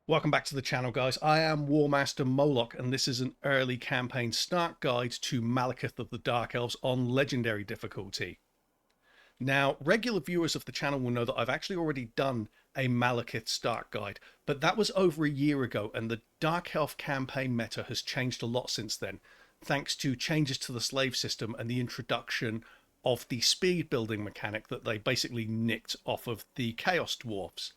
Welcome back to the channel, guys. I am War Master Moloch, and this is an early campaign start guide to Malekith of the Dark Elves on Legendary difficulty. Now, regular viewers of the channel will know that I've actually already done a Malekith start guide, but that was over a year ago, and the Dark Elf campaign meta has changed a lot since then, thanks to changes to the slave system and the introduction of the speed building mechanic that they basically nicked off of the Chaos Dwarfs.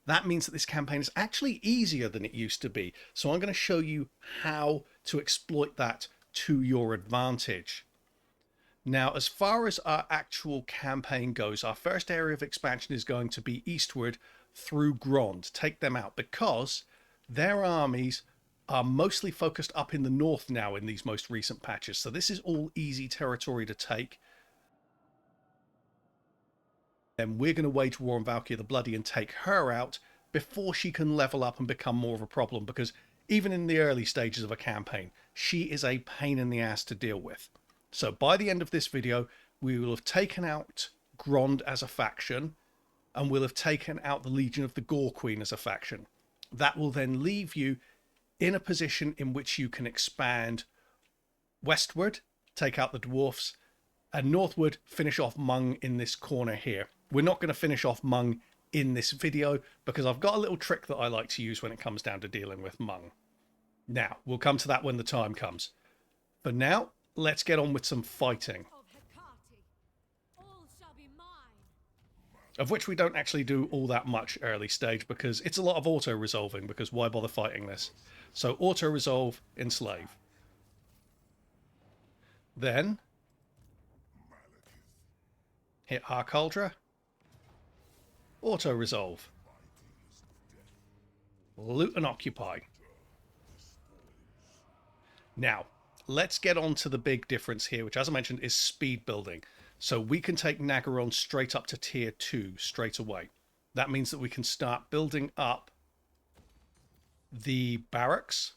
That means that this campaign is actually easier than it used to be. So I'm going to show you how to exploit that to your advantage. Now, as far as our actual campaign goes, our first area of expansion is going to be eastward through Ghrond. Take them out because their armies are mostly focused up in the north now in these most recent patches. So this is all easy territory to take. Then we're going to wage war on Valkia the Bloody and take her out before she can level up and become more of a problem, because even in the early stages of a campaign, she is a pain in the ass to deal with. So by the end of this video, we will have taken out Ghrond as a faction, and we'll have taken out the Legion of the Gorequeen as a faction. That will then leave you in a position in which you can expand westward, take out the dwarfs, and northward finish off Mung in this corner here. We're not going to finish off Mung in this video because I've got a little trick that I like to use when it comes down to dealing with Mung. Now, we'll come to that when the time comes. For now, let's get on with some fighting. Of which we don't actually do all that much early stage because it's a lot of auto-resolving, because why bother fighting this? So auto-resolve, enslave. Then hit Harkaldra. Auto-resolve. Loot and occupy. Now, let's get on to the big difference here, which, as I mentioned, is speed building. So we can take Naggarond straight up to tier 2 straight away. That means that we can start building up the barracks.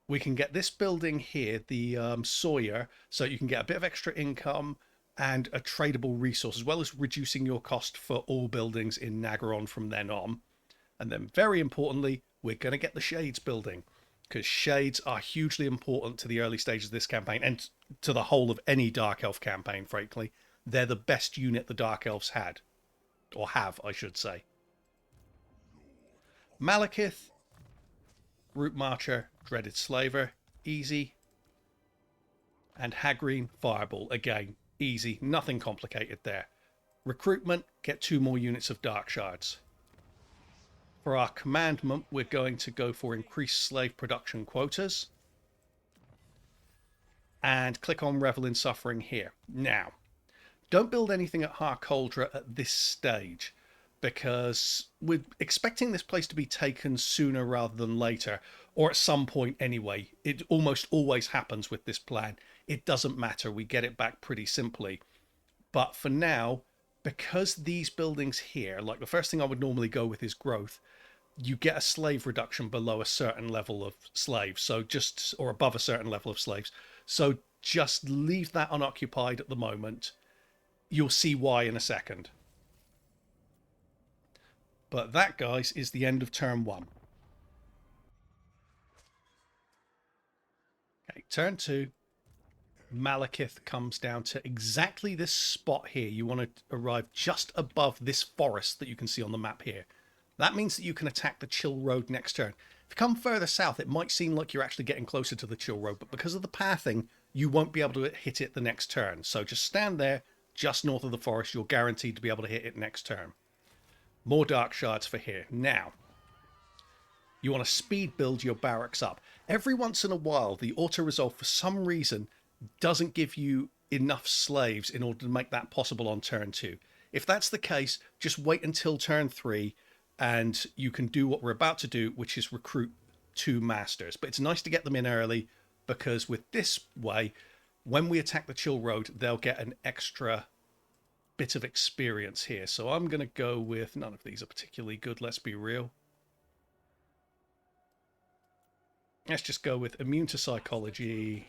We can get this building here, the Sawyer, so you can get a bit of extra income and a tradable resource, as well as reducing your cost for all buildings in Naggarond from then on. And then, very importantly, we're going to get the Shades building, because Shades are hugely important to the early stages of this campaign, and to the whole of any Dark Elf campaign, frankly. They're the best unit the Dark Elves had. Or have, I should say. Malekith, Root Marcher, Dreaded Slaver, easy. And Hagreen, Fireball, again, easy, nothing complicated there. Recruitment, get 2 more units of Dark Shards. For our commandment, we're going to go for increased slave production quotas. And click on Revel in Suffering here. Now, don't build anything at Harkaldra at this stage, because we're expecting this place to be taken sooner rather than later, or at some point anyway. It almost always happens with this plan. It doesn't matter, we get it back pretty simply. But for now, because these buildings here, like the first thing I would normally go with is growth, you get a slave reduction below a certain level of slaves, so just, or above a certain level of slaves. So just leave that unoccupied at the moment. You'll see why in a second. But that, guys, is the end of turn 1. Okay, turn 2. Malekith comes down to exactly this spot here. You want to arrive just above this forest that you can see on the map here. That means that you can attack the Chill Road next turn. If you come further south, it might seem like you're actually getting closer to the Chill Road, but because of the pathing, you won't be able to hit it the next turn. So just stand there, just north of the forest. You're guaranteed to be able to hit it next turn. More Dark Shards for here. Now, you want to speed build your barracks up. Every once in a while, the auto-resolve, for some reason, doesn't give you enough slaves in order to make that possible on turn 2. If that's the case, just wait until turn 3 and you can do what we're about to do, which is recruit 2 masters. But it's nice to get them in early, because with this way, when we attack the Chill Road, they'll get an extra bit of experience here. So I'm going to go with, none of these are particularly good, let's be real. Let's just go with Immune to Psychology.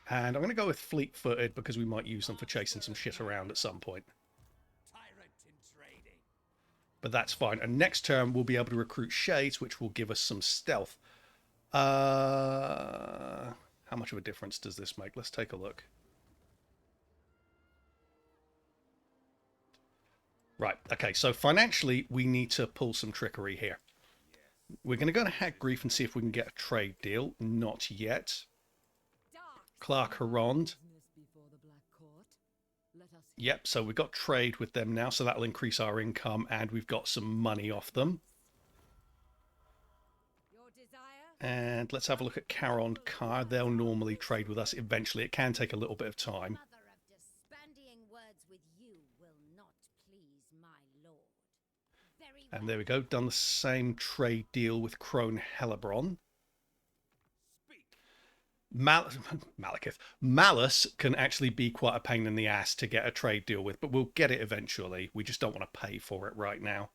And I'm going to go with Fleet-Footed, because we might use them for chasing some shit around at some point. But that's fine. And next turn, we'll be able to recruit Shades, which will give us some stealth. How much of a difference does this make? Let's take a look. Right, okay, so financially, we need to pull some trickery here. We're going to go to Hack Grief and see if we can get a trade deal. Not yet. Clark Harond. Yep, so we've got trade with them now, so that'll increase our income, and we've got some money off them. And let's have a look at Caron Car. They'll normally trade with us eventually. It can take a little bit of time. And there we go, done the same trade deal with Crone Hellebron. Malekith. Malice can actually be quite a pain in the ass to get a trade deal with, but we'll get it eventually. We just don't want to pay for it right now.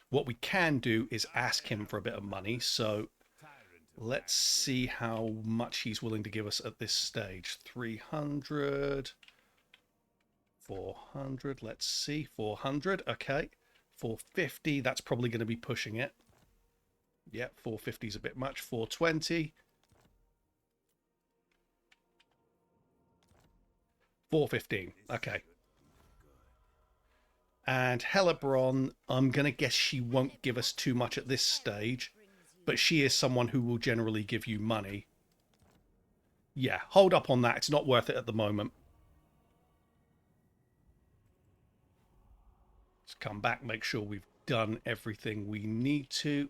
What we can do is ask him for a bit of money, so let's see how much he's willing to give us at this stage. 300, 400, let's see, 400, okay. 450, that's probably going to be pushing it. Yep, 450 is a bit much. 420. 415, okay. And Hellebron, I'm going to guess she won't give us too much at this stage, but she is someone who will generally give you money. Yeah, hold up on that. It's not worth it at the moment. Let's come back, make sure we've done everything we need to.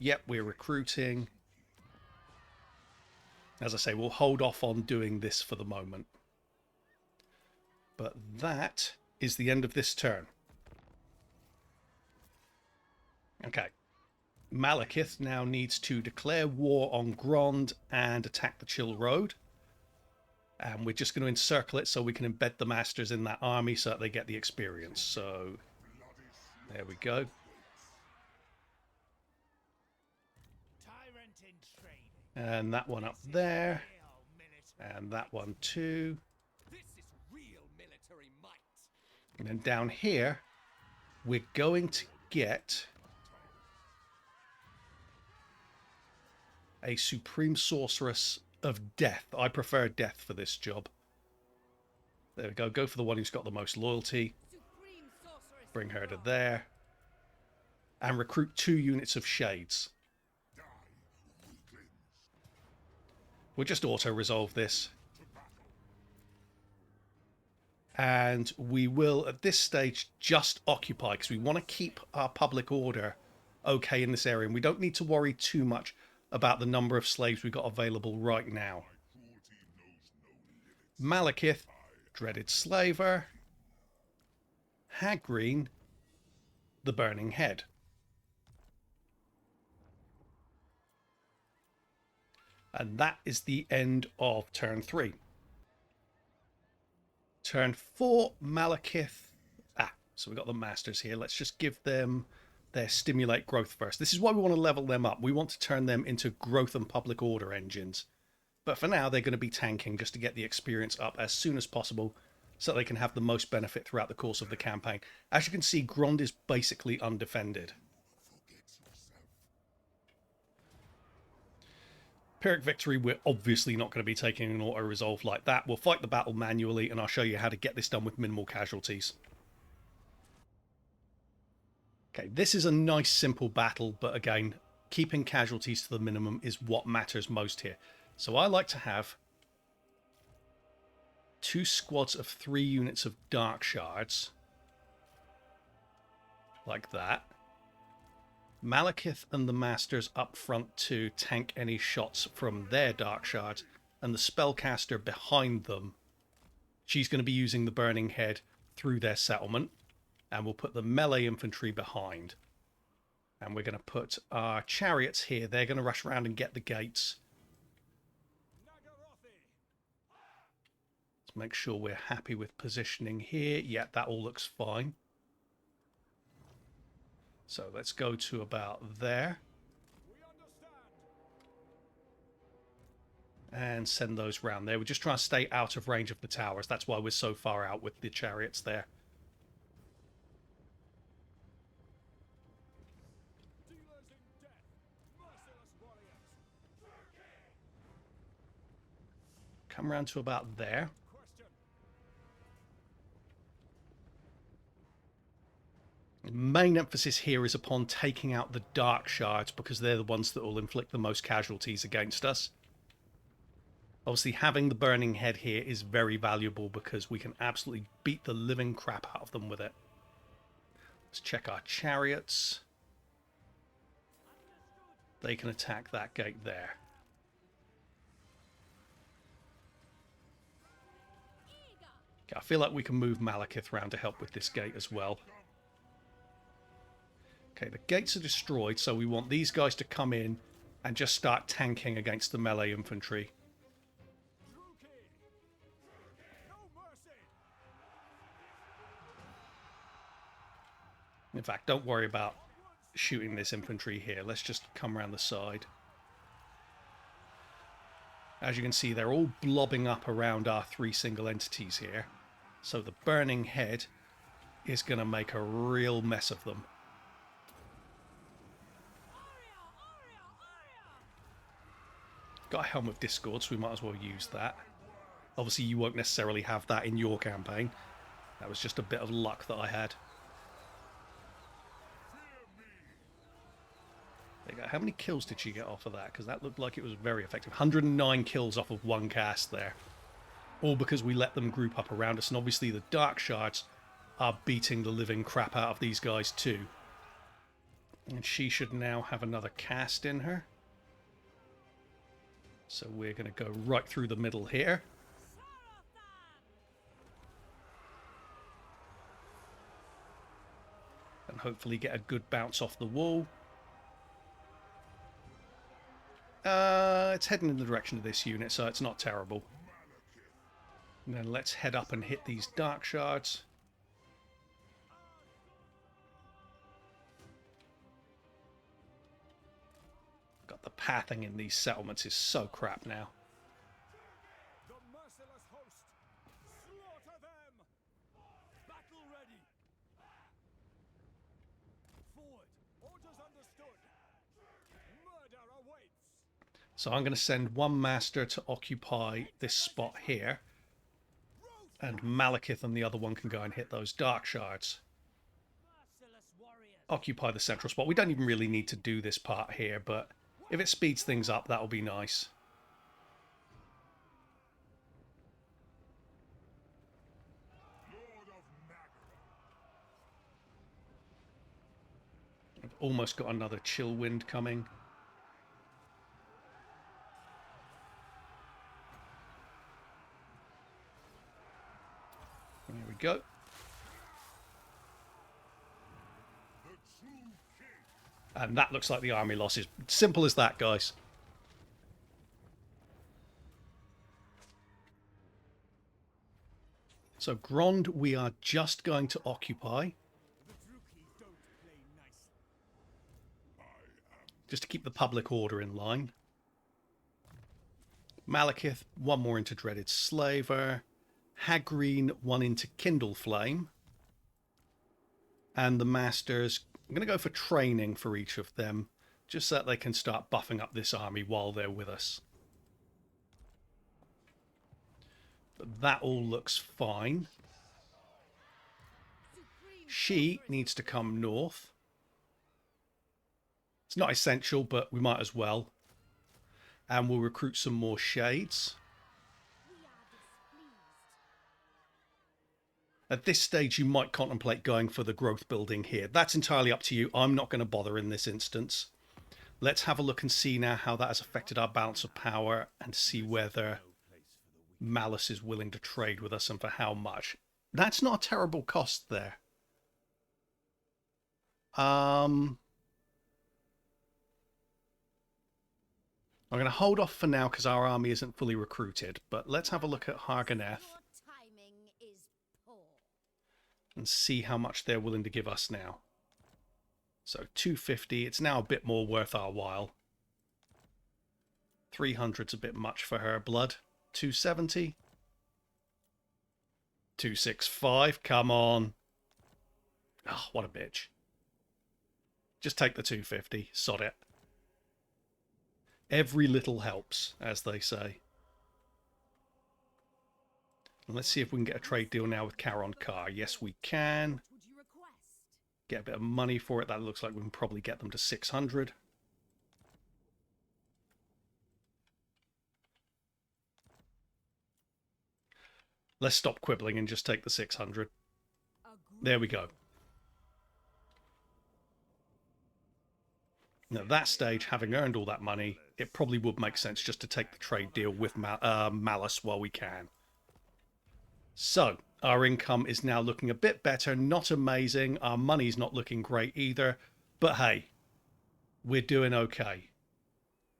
Yep, we're recruiting. As I say, we'll hold off on doing this for the moment. But that is the end of this turn. Okay. Malekith now needs to declare war on Ghrond and attack the Chill Road. And we're just going to encircle it so we can embed the masters in that army so that they get the experience. So, there we go. And that one up there. And that one too. And then down here, we're going to get a Supreme Sorceress of Death. I prefer Death for this job. There we go. Go for the one who's got the most loyalty. Bring her to there. And recruit 2 units of Shades. We'll just auto-resolve this. And we will, at this stage, just occupy, because we want to keep our public order okay in this area. And we don't need to worry too much about the number of slaves we've got available right now. Malekith, Dreaded Slaver. Hagreen, the Burning Head. And that is the end of turn 3. Turn 4, Malekith. So we've got the masters here. Let's just give them their stimulate growth first. This is why we want to level them up. We want to turn them into growth and public order engines. But for now, they're going to be tanking just to get the experience up as soon as possible so they can have the most benefit throughout the course of the campaign. As you can see, Ghrond is basically undefended. Pyrrhic Victory, we're obviously not going to be taking an auto-resolve like that. We'll fight the battle manually, and I'll show you how to get this done with minimal casualties. Okay, this is a nice, simple battle, but again, keeping casualties to the minimum is what matters most here. So I like to have 2 squads of 3 units of Dark Shards. Like that. Malekith and the Masters up front to tank any shots from their Dark Shards, and the Spellcaster behind them. She's going to be using the Burning Head through their settlement, and we'll put the melee infantry behind. And we're going to put our chariots here. They're going to rush around and get the gates. Let's make sure we're happy with positioning here. Yeah, that all looks fine. So let's go to about there. And send those round there. We're just trying to stay out of range of the towers. That's why we're so far out with the chariots there. come around to about there. The main emphasis here is upon taking out the dark shards because they're the ones that will inflict the most casualties against us. Obviously, having the burning head here is very valuable because we can absolutely beat the living crap out of them with it. Let's check our chariots. They can attack that gate there. Okay, I feel like we can move Malekith around to help with this gate as well. Okay, the gates are destroyed, so we want these guys to come in and just start tanking against the melee infantry. In fact, don't worry about shooting this infantry here. Let's just come around the side. As you can see, they're all blobbing up around our 3 single entities here. So the burning head is going to make a real mess of them. Got a Helm of Discord, so we might as well use that. Obviously, you won't necessarily have that in your campaign. That was just a bit of luck that I had. There you go. How many kills did she get off of that? Because that looked like it was very effective. 109 kills off of 1 cast there. All because we let them group up around us. And obviously the Dark Shards are beating the living crap out of these guys too. And she should now have another cast in her. So we're going to go right through the middle here. And hopefully get a good bounce off the wall. It's heading in the direction of this unit, so it's not terrible. And then let's head up and hit these Dark Shards. God, the pathing in these settlements is so crap now. The merciless host, slaughter them! Battle ready! Forward, orders understood. Murder awaits. So I'm going to send one master to occupy this spot here. And Malekith and the other one can go and hit those Dark Shards. Occupy the central spot. We don't even really need to do this part here, but if it speeds things up, that'll be nice. I've almost got another chill wind coming. There we go. And that looks like the army losses. Simple as that, guys. So Ghrond we are just going to occupy. Just to keep the public order in line. Malekith, 1 more into Dreaded Slaver. Hagreen, 1 into Kindle Flame. And the Masters, I'm going to go for training for each of them, just so that they can start buffing up this army while they're with us. But that all looks fine. She needs to come north. It's not essential, but we might as well. And we'll recruit some more Shades. At this stage, you might contemplate going for the growth building here. That's entirely up to you. I'm not going to bother in this instance. Let's have a look and see now how that has affected our balance of power and see whether Malice is willing to trade with us and for how much. That's not a terrible cost there. I'm going to hold off for now because our army isn't fully recruited. But let's have a look at Harganeth and see how much they're willing to give us now. So 250, it's now a bit more worth our while. 300's a bit much for her blood. 270. 265, come on. Oh, what a bitch. Just take the 250, sod it. Every little helps, as they say. And let's see if we can get a trade deal now with Charon Car. Yes, we can. What would you request? Get a bit of money for it. That looks like we can probably get them to 600. Let's stop quibbling and just take the 600. There we go. Now, at that stage, having earned all that money, it probably would make sense just to take the trade deal with Malice while we can. So, our income is now looking a bit better. Not amazing. Our money's not looking great either. But hey, we're doing okay.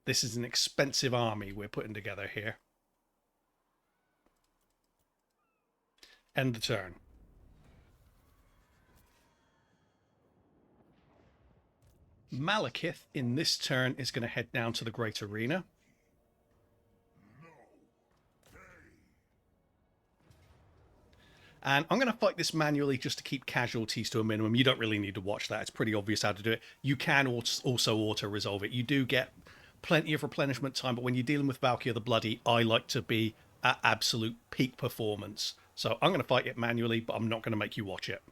This is an expensive army we're putting together here. End the turn. Malekith, in this turn, is going to head down to the Great Arena. And I'm going to fight this manually just to keep casualties to a minimum. You don't really need to watch that. It's pretty obvious how to do it. You can also auto-resolve it. You do get plenty of replenishment time, but when you're dealing with Valkia the Bloody, I like to be at absolute peak performance. So I'm going to fight it manually, but I'm not going to make you watch it.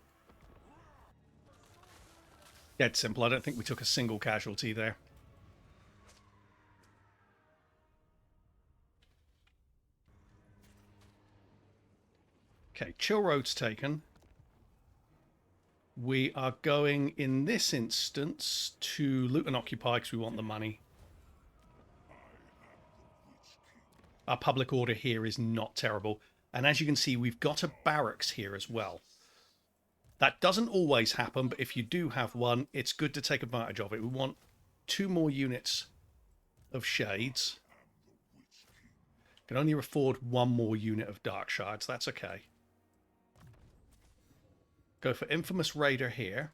Dead simple. I don't think we took a single casualty there. Okay, Chill Road's taken. We are going, in this instance, to loot and occupy because we want the money. Our public order here is not terrible. And as you can see, we've got a barracks here as well. That doesn't always happen, but if you do have one, it's good to take advantage of it. We want 2 more units of Shades. Can only afford 1 more unit of Dark Shards. That's okay. Go for Infamous Raider here.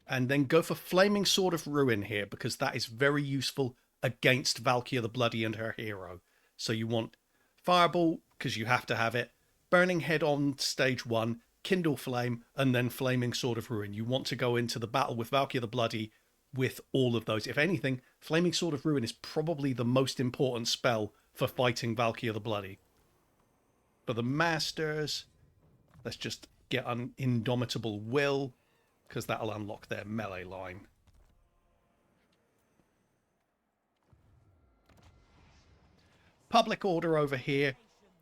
And then go for Flaming Sword of Ruin here, because that is very useful against Valkia the Bloody and her hero. So you want Fireball, because you have to have it. Burning Head on stage 1, Kindle Flame, and then Flaming Sword of Ruin. You want to go into the battle with Valkia the Bloody with all of those. If anything, Flaming Sword of Ruin is probably the most important spell for fighting Valkia the Bloody. For the Masters, let's just get an Indomitable Will, because that'll unlock their melee line. Public order over here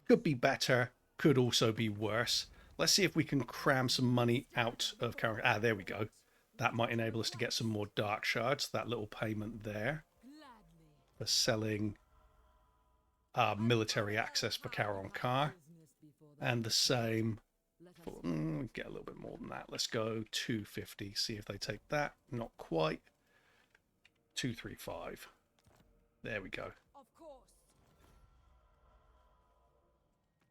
could be better, could also be worse. Let's see if we can cram some money out of current. Ah, there we go. That might enable us to get some more Dark Shards. That little payment there for selling military access for Charon Car. And the same for, get a little bit more than that. Let's go 250. See if they take that. Not quite. 235. There we go. Of course.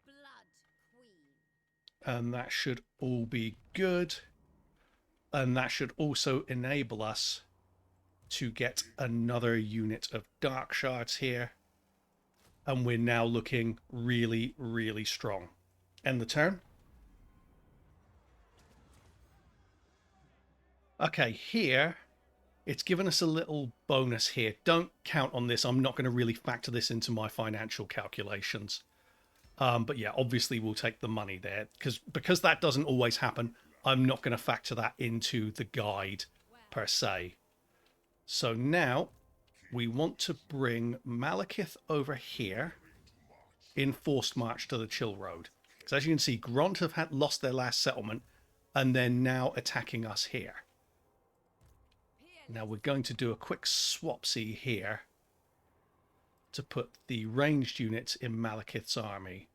Blood Queen. And that should all be good. And that should also enable us to get another unit of Dark Shards here. And we're now looking really, really strong. End the turn. Okay, here, it's given us a little bonus here. Don't count on this. I'm not going to really factor this into my financial calculations. But yeah, obviously we'll take the money there. Because that doesn't always happen, I'm not going to factor that into the guide per se. So now we want to bring Malekith over here in forced march to the Chill Road. Because as you can see, Ghrond have lost their last settlement and they're now attacking us here. Now we're going to do a quick swapsy here to put the ranged units in Malekith's army.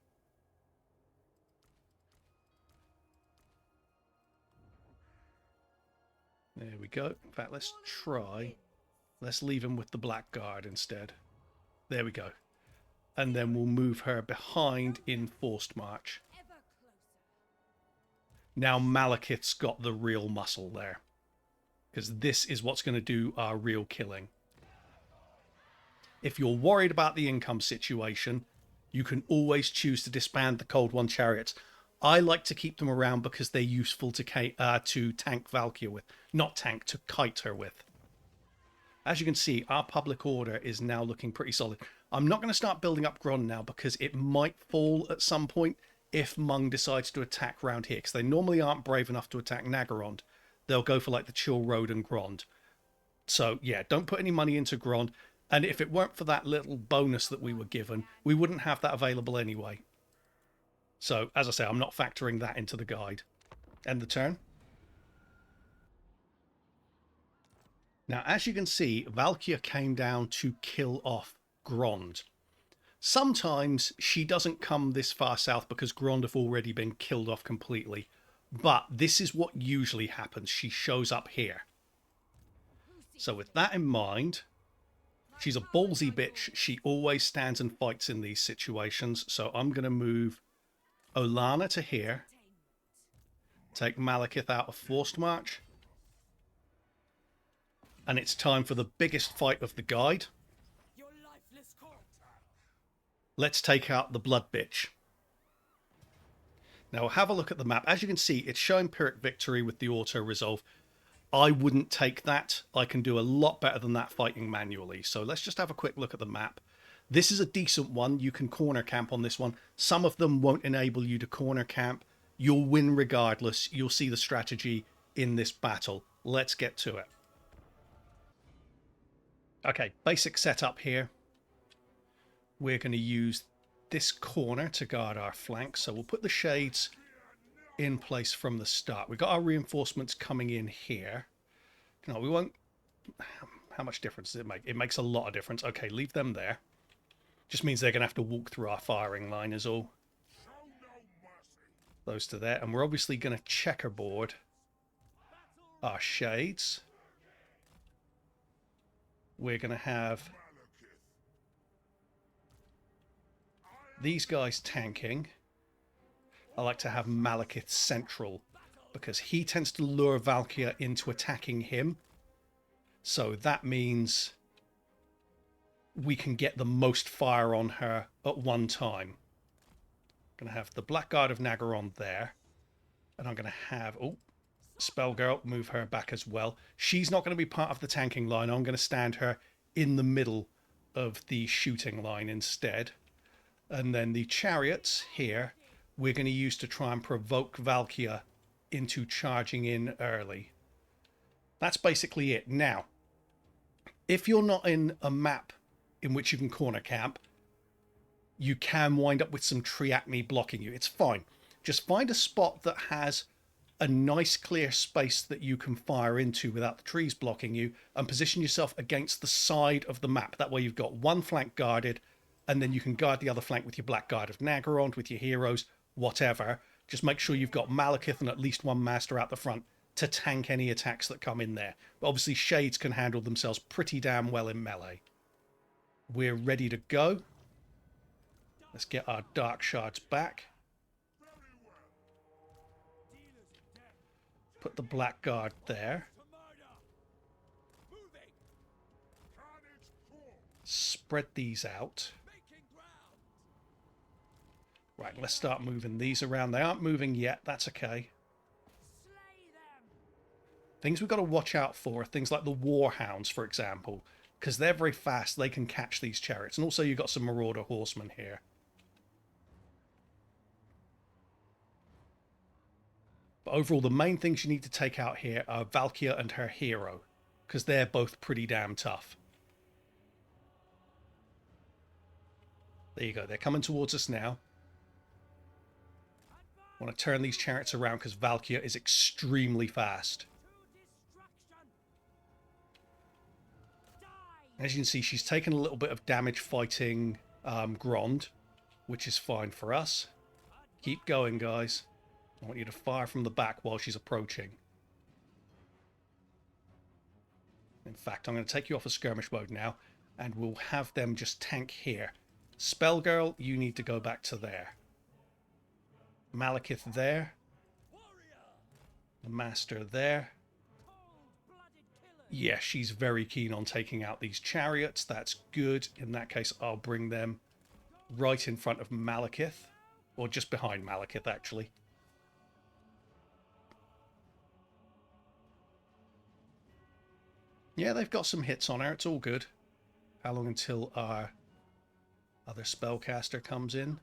There we go. In fact, let's try. Let's leave him with the Black Guard instead. There we go. And then we'll move her behind in forced march. Now Malekith's got the real muscle there. Because this is what's going to do our real killing. If you're worried about the income situation, you can always choose to disband the Cold One chariots. I like to keep them around because they're useful to tank Valkia with. Not tank, to kite her with. As you can see, our public order is now looking pretty solid. I'm not going to start building up Ghrond now because it might fall at some point if Mung decides to attack round here, because they normally aren't brave enough to attack Naggarond. They'll go for like the Chill Road and Ghrond. So yeah, don't put any money into Ghrond. And if it weren't for that little bonus that we were given, we wouldn't have that available anyway. So as I say, I'm not factoring that into the guide. End the turn. Now, as you can see, Valkia came down to kill off Ghrond. Sometimes she doesn't come this far south because Ghrond have already been killed off completely. But this is what usually happens. She shows up here. So with that in mind, she's a ballsy bitch. She always stands and fights in these situations. So I'm going to move Olana to here. Take Malekith out of Forced March. And it's time for the biggest fight of the guide. Let's take out the Blood Bitch. Now have a look at the map. As you can see, it's showing Pyrrhic Victory with the auto-resolve. I wouldn't take that. I can do a lot better than that fighting manually. So let's just have a quick look at the map. This is a decent one. You can corner camp on this one. Some of them won't enable you to corner camp. You'll win regardless. You'll see the strategy in this battle. Let's get to it. Okay, basic setup here. We're going to use this corner to guard our flank. So we'll put the shades in place from the start. We've got our reinforcements coming in here. No, we won't... How much difference does it make? It makes a lot of difference. Okay, leave them there. Just means they're going to have to walk through our firing line is all. Those to there. And we're obviously going to checkerboard our shades. We're going to have these guys tanking. I like to have Malekith central because he tends to lure Valkia into attacking him. So that means we can get the most fire on her at one time. I'm going to have the Black Guard of Naggarond there. And I'm going to have... Oh, Spell Girl, move her back as well. She's not going to be part of the tanking line. I'm going to stand her in the middle of the shooting line instead. And then the chariots here, we're going to use to try and provoke Valkia into charging in early. That's basically it. Now, if you're not in a map in which you can corner camp, you can wind up with some triacme blocking you. It's fine. Just find a spot that has a nice clear space that you can fire into without the trees blocking you, and position yourself against the side of the map. That way you've got one flank guarded, and then you can guard the other flank with your Black Guard of Naggarond, with your heroes, whatever. Just make sure you've got Malekith and at least one master out the front to tank any attacks that come in there. But obviously Shades can handle themselves pretty damn well in melee. We're ready to go. Let's get our Dark Shards back. Put the Black Guard there. Spread these out. Right, let's start moving these around. They aren't moving yet. That's okay. Things we've got to watch out for are things like the Warhounds, for example, because they're very fast. They can catch these chariots. And also you've got some Marauder Horsemen here. But overall, the main things you need to take out here are Valkia and her hero, because they're both pretty damn tough. There you go. They're coming towards us now. I want to turn these chariots around because Valkia is extremely fast. As you can see, she's taken a little bit of damage fighting Ghrond, which is fine for us. Keep going, guys. I want you to fire from the back while she's approaching. In fact, I'm going to take you off of skirmish mode now, and we'll have them just tank here. Spell Girl, you need to go back to there. Malekith there. The Master there. Yeah, she's very keen on taking out these chariots. That's good. In that case, I'll bring them right in front of Malekith. Or just behind Malekith, actually. Yeah, they've got some hits on her. It's all good. How long until our Other spellcaster comes in.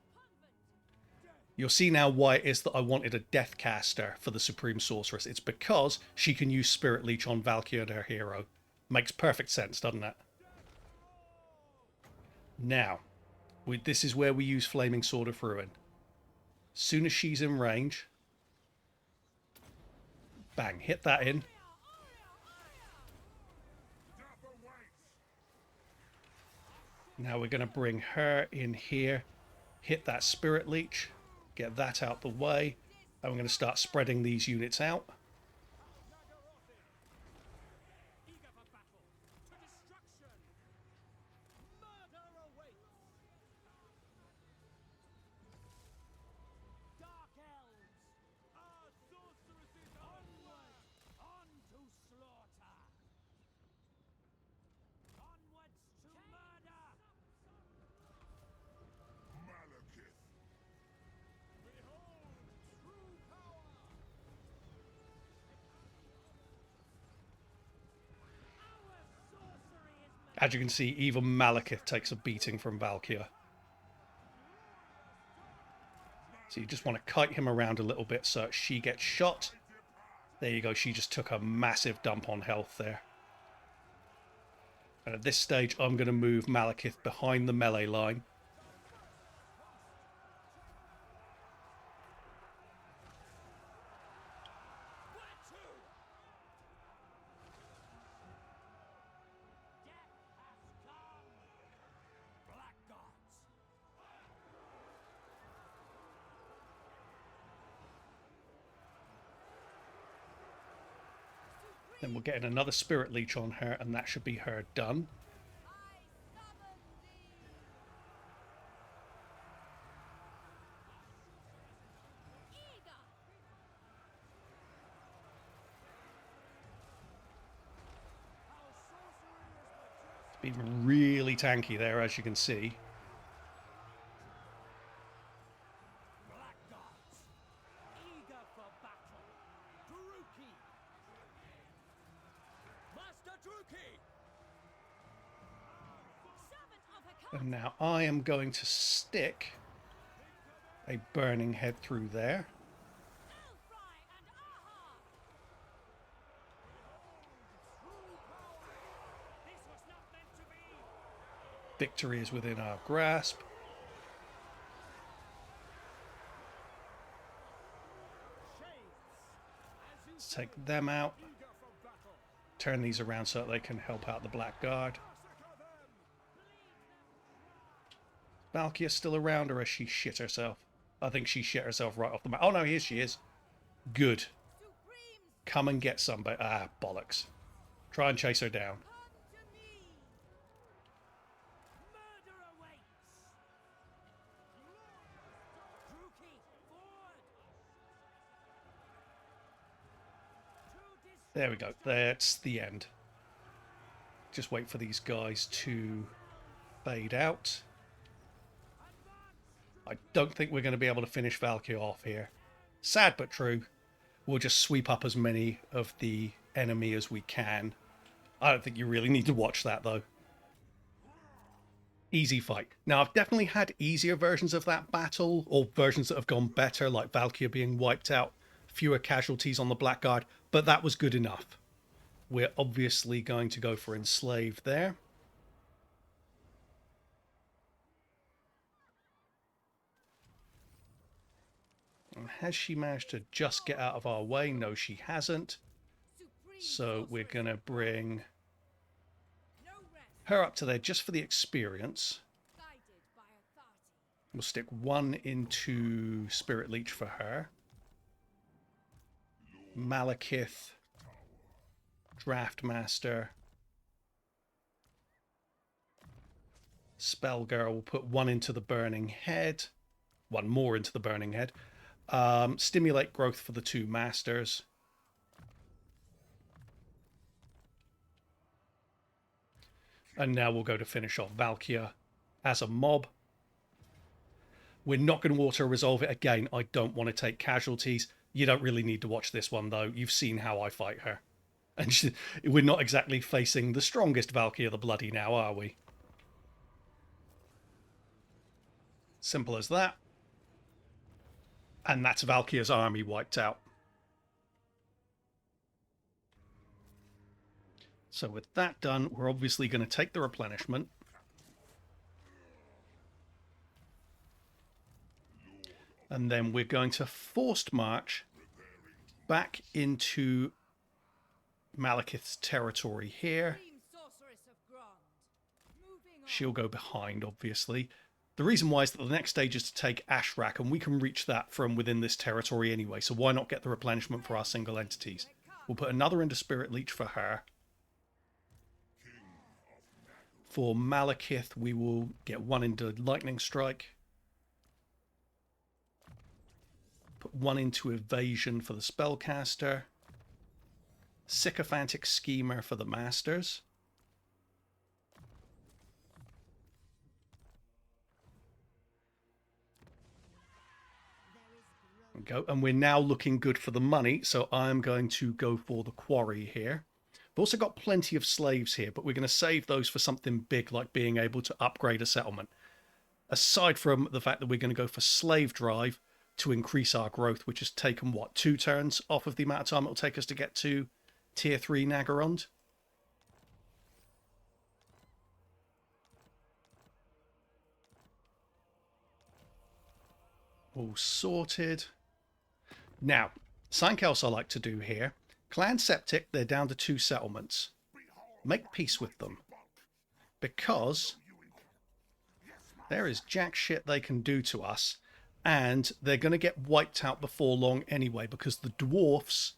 You'll see now why it is that I wanted a Deathcaster for the Supreme Sorceress. It's because she can use Spirit Leech on Valkia, their hero. Makes perfect sense, doesn't it? Now, this is where we use Flaming Sword of Ruin. Soon as she's in range, bang, hit that in. Now we're going to bring her in here, hit that Spirit Leech, get that out the way, and we're going to start spreading these units out. Eager for battle, to destruction. Murder awaits. Dark Elves, our sorceresses onward, on to slaughter. Onwards to murder. Malekith. Behold, true power. Our sorcery is As you can see, even Malekith takes a beating from Valkia. So you just want to kite him around a little bit so she gets shot. There you go, she just took a massive dump on health there. And at this stage, I'm going to move Malekith behind the melee line. death has come. Black gods. Then we're getting another Spirit Leech on her, and that should be her done. I summon thee. Eager. Our sorcery is majestic. Been really tanky there, as you can see. Black gods, eager for battle. Druki. Master Druki. Servant of her And now I am going to stick a Burning Head through there. Elfry and Aha. This was not meant to be. Victory is within our grasp. Let's take them out. Eager for battle. Turn these around so that they can help out the Black Guard. Massacre them. Valkia still around, or has she shit herself? I think she shit herself right off the map. Oh no, here she is. Good. Supreme, Come and get somebody. Ah, bollocks. Try and chase her down. come to me. Murder awaits. Druki, forward. To There we go. That's the end. Just wait for these guys to fade out. I don't think we're going to be able to finish Valkia off here. Sad but true. We'll just sweep up as many of the enemy as we can. I don't think you really need to watch that, though. Easy fight. Now, I've definitely had easier versions of that battle, or versions that have gone better, like Valkia being wiped out, fewer casualties on the Blackguard, but that was good enough. We're obviously going to go for Enslave there. And has she managed to just get out of our way? No, she hasn't. Supreme So we're going to bring no rest. her up to there just for the experience. Guided by authority. We'll stick one into Spirit Leech for her. Malekith, Draftmaster, Spellgirl will put one into the Burning Head, one more into the Burning Head. Stimulate growth for the two Masters. And now we'll go to finish off Valkia as a mob. We're not going to auto-resolve it again. I don't want to take casualties. You don't really need to watch this one, though. You've seen how I fight her. And we're not exactly facing the strongest Valkia the Bloody now, are we? Simple as that. And that's Valkia's army wiped out. So with that done, we're obviously going to take the replenishment. And then we're going to forced march back into Malekith's territory here. Supreme sorceress of Ghrond. Moving on. She'll go behind, obviously. The reason why is that the next stage is to take Ashrak, and we can reach that from within this territory anyway, so why not get the replenishment for our single entities? We'll put another into Spirit Leech for her. For Malekith, we will get one into Lightning Strike. Put one into Evasion for the Spellcaster. Sycophantic Schemer for the Masters. Go, and we're now looking good for the money, so I'm going to go for the quarry here. We've also got plenty of slaves here, but we're going to save those for something big like being able to upgrade a settlement. Aside from the fact that we're going to go for slave drive to increase our growth, which has taken, what, 2 turns off of the amount of time it'll take us to get to tier 3 Naggarond. All sorted. Now, something else I like to do here. Clan Septic, they're down to 2 settlements. Make peace with them. Because there is jack shit they can do to us. And they're going to get wiped out before long anyway, because the dwarfs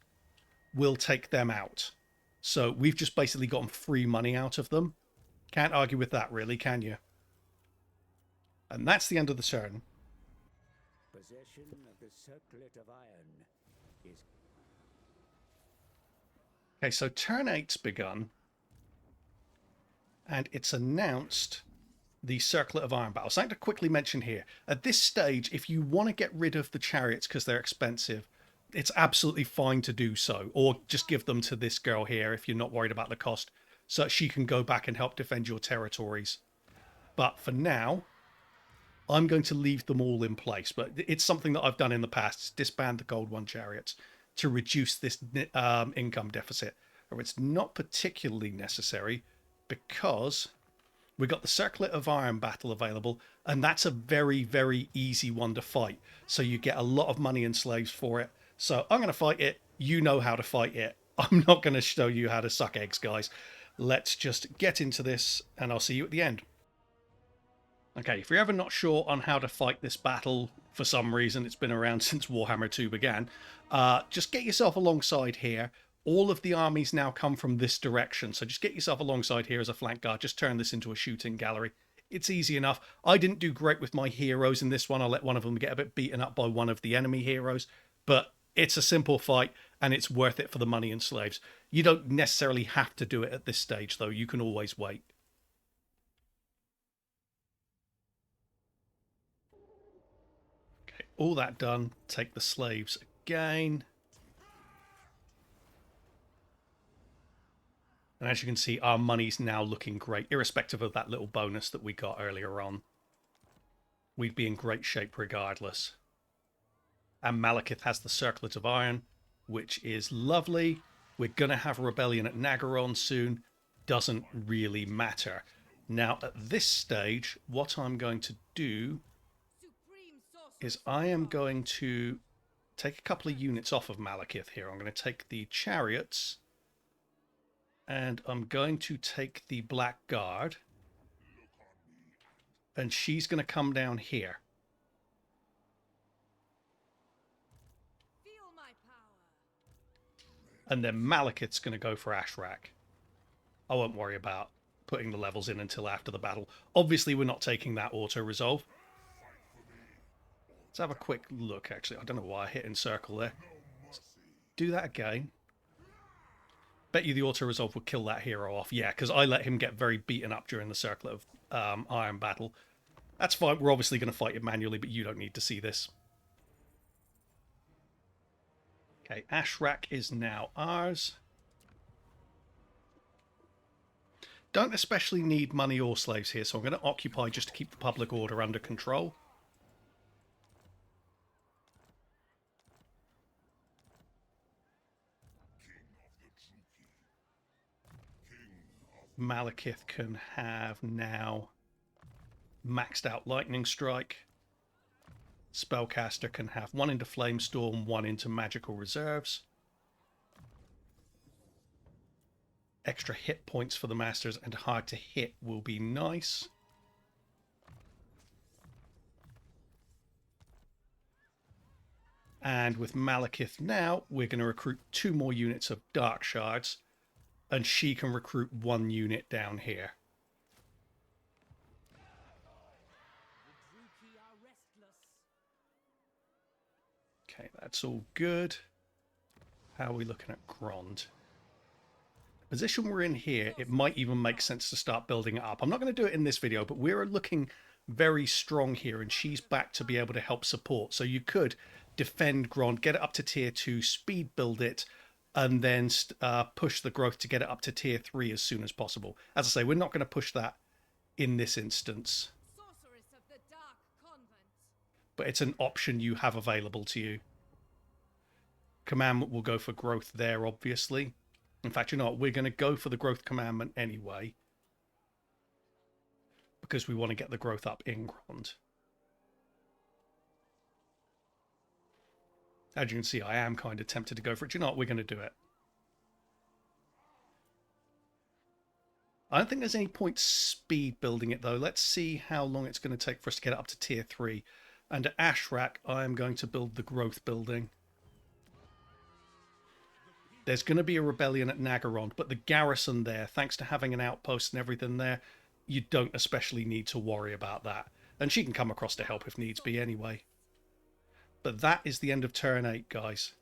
will take them out. So we've just basically gotten free money out of them. Can't argue with that, really, can you? And that's the end of the turn. Possession of the Circlet of Iron is... Okay, so turn 8's begun. And it's announced the Circlet of Iron battle. So I'd like to quickly mention here, at this stage, if you want to get rid of the chariots because they're expensive, it's absolutely fine to do so. Or just give them to this girl here if you're not worried about the cost, so she can go back and help defend your territories. But for now, I'm going to leave them all in place. But it's something that I've done in the past, disband the Gold One chariots to reduce this income deficit. Or it's not particularly necessary because we got the Circlet of Iron battle available, and that's a very, very easy one to fight. So you get a lot of money and slaves for it. So I'm going to fight it. You know how to fight it. I'm not going to show you how to suck eggs, guys. Let's just get into this, and I'll see you at the end. Okay, if you're ever not sure on how to fight this battle, for some reason, it's been around since Warhammer 2 began, just get yourself alongside here. All of the armies now come from this direction, so just get yourself alongside here as a flank guard. Just turn this into a shooting gallery. It's easy enough. I didn't do great with my heroes in this one. I let one of them get a bit beaten up by one of the enemy heroes, but it's a simple fight, and it's worth it for the money and slaves. You don't necessarily have to do it at this stage, though. You can always wait. Okay, all that done. Take the slaves again. And as you can see, our money's now looking great, irrespective of that little bonus that we got earlier on. We'd be in great shape regardless. And Malekith has the Circlet of Iron, which is lovely. We're going to have a rebellion at Naggarond soon. Doesn't really matter. Now, at this stage, what I'm going to do Supreme sorceress is I am going to take a couple of units off of Malekith here. I'm going to take the chariots, and I'm going to take the Black Guard, and she's going to come down here. feel my power. And then Malekith's going to go for Ashrak. I won't worry about putting the levels in until after the battle. Obviously, we're not taking that auto-resolve. Let's have a quick look, actually. I don't know why I hit encircle there. Let's do that again. Bet you the auto-resolve would kill that hero off. Yeah, because I let him get very beaten up during the Circlet of Iron battle. That's fine. We're obviously going to fight it manually, but you don't need to see this. Okay, Ashrak is now ours. Don't especially need money or slaves here, so I'm going to occupy just to keep the public order under control. Malekith can have now maxed out Lightning Strike. Spellcaster can have 1 into Flamestorm, 1 into Magical Reserves. Extra hit points for the Masters and hard to hit will be nice. And with Malekith now, we're going to recruit 2 more units of Dark Shards, and she can recruit 1 unit down here. The Druki are restless. Okay, that's all good. How are we looking at Ghrond? The position we're in here, it might even make sense to start building it up. I'm not going to do it in this video, but we're looking very strong here, and she's back to be able to help support. So you could defend Ghrond, get it up to tier 2, speed build it, and then push the growth to get it up to tier 3 as soon as possible. As I say, we're not going to push that in this instance, Sorceress of the Dark Convent. but it's an option you have available to you. Commandment will go for growth there, obviously. In fact, you know what? We're going to go for the growth commandment anyway, because we want to get the growth up in Ghrond. As you can see, I am kind of tempted to go for it. Do you know what? We're going to do it. I don't think there's any point speed building it, though. Let's see how long it's going to take for us to get it up to tier 3. And at Ashrak, I am going to build the growth building. There's going to be a rebellion at Naggarond, but the garrison there, thanks to having an outpost and everything there, you don't especially need to worry about that. And she can come across to help if needs be anyway. But that is the end of turn 8, guys.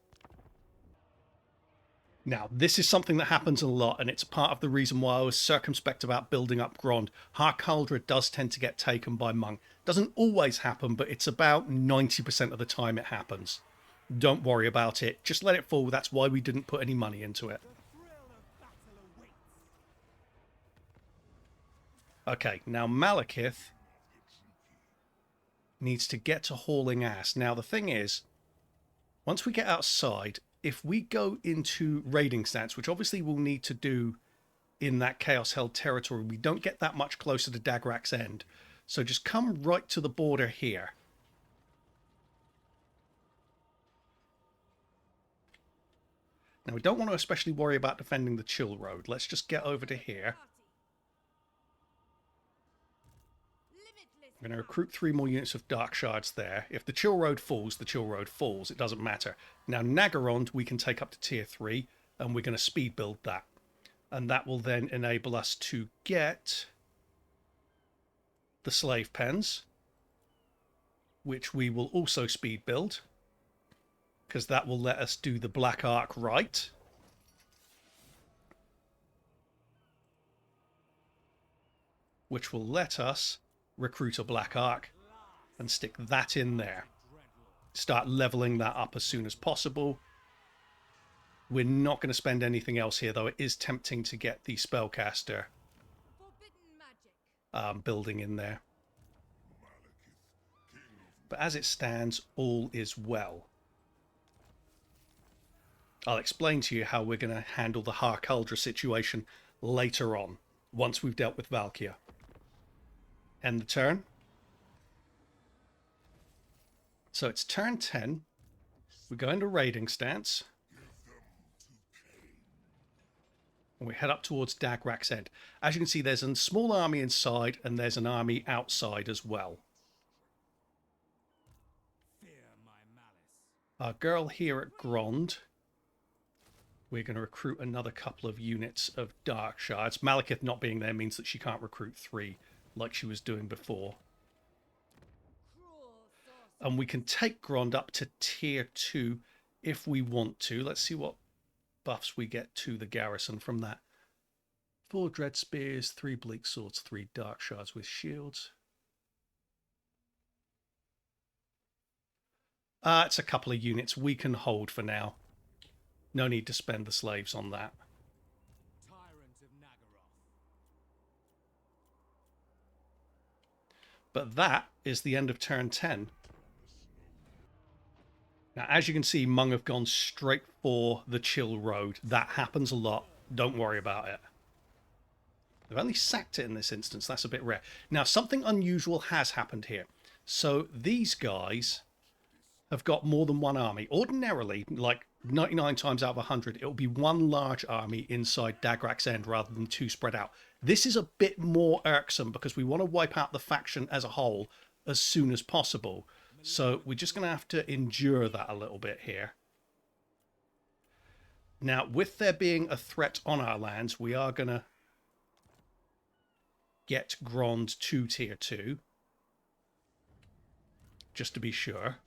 Now, this is something that happens a lot, and it's part of the reason why I was circumspect about building up Ghrond. Har-Kaldra does tend to get taken by Mung. Doesn't always happen, but it's about 90% of the time it happens. Don't worry about it. Just let it fall. That's why we didn't put any money into it. The thrill of battle awaits. Okay, now Malekith needs to get to hauling ass. Now, the thing is, once we get outside, if we go into raiding stance, which obviously we'll need to do in that Chaos-held territory, we don't get that much closer to Dagrak's end. So just come right to the border here. Now, we don't want to especially worry about defending the Chill Road. Let's just get over to here. I'm going to recruit 3 more units of Dark Shards there. If the Chill Road falls, the Chill Road falls. It doesn't matter. Now, Naggarond, we can take up to tier 3, and we're going to speed build that. And that will then enable us to get the Slave Pens, which we will also speed build, because that will let us do the Black Ark right. Which will let us recruit a Black Ark and stick that in there. Start leveling that up as soon as possible. We're not going to spend anything else here, though. It is tempting to get the Spellcaster building in there. But as it stands, all is well. I'll explain to you how we're going to handle the Har-Kaldra situation later on, once we've dealt with Valkia. End the turn. So it's turn 10. We go into raiding stance. And we head up towards Dagrak's end. As you can see, there's a small army inside, and there's an army outside as well. Fear my malice. Our girl here at Ghrond, we're going to recruit another couple of units of Dark Shards. Malekith not being there means that she can't recruit 3 like she was doing before. And we can take Ghrond up to tier 2 if we want to. Let's see what buffs we get to the garrison from that. 4 Dread Spears, 3 Bleak Swords, 3 Dark Shards with shields. It's a couple of units we can hold for now. No need to spend the slaves on that. Tyrant of Naggaroth. But that is the end of turn 10. Now, as you can see, Mung have gone straight for the Chill Road. That happens a lot. Don't worry about it. They've only sacked it in this instance. That's a bit rare. Now, something unusual has happened here. So these guys have got more than one army. Ordinarily, like 99 times out of 100, it'll be one large army inside Dagrak's End rather than two spread out. This is a bit more irksome because we want to wipe out the faction as a whole as soon as possible. So we're just going to have to endure that a little bit here. Now, with there being a threat on our lands, we are going to get Ghrond to tier 2. Just to be sure.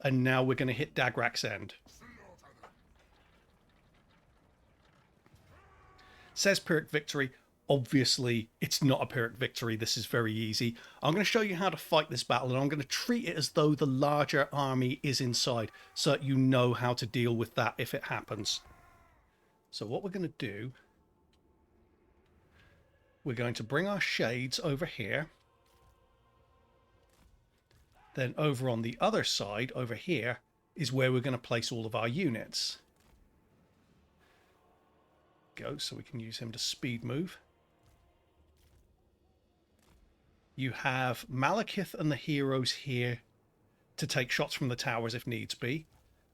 And now we're going to hit Dagrak's End. Says Pyrrhic victory. Obviously, it's not a Pyrrhic victory. This is very easy. I'm going to show you how to fight this battle, and I'm going to treat it as though the larger army is inside, so that you know how to deal with that if it happens. So what we're going to do, we're going to bring our shades over here. Then over on the other side, over here, is where we're going to place all of our units. Go, so we can use him to speed move. You have Malekith and the heroes here to take shots from the towers if needs be.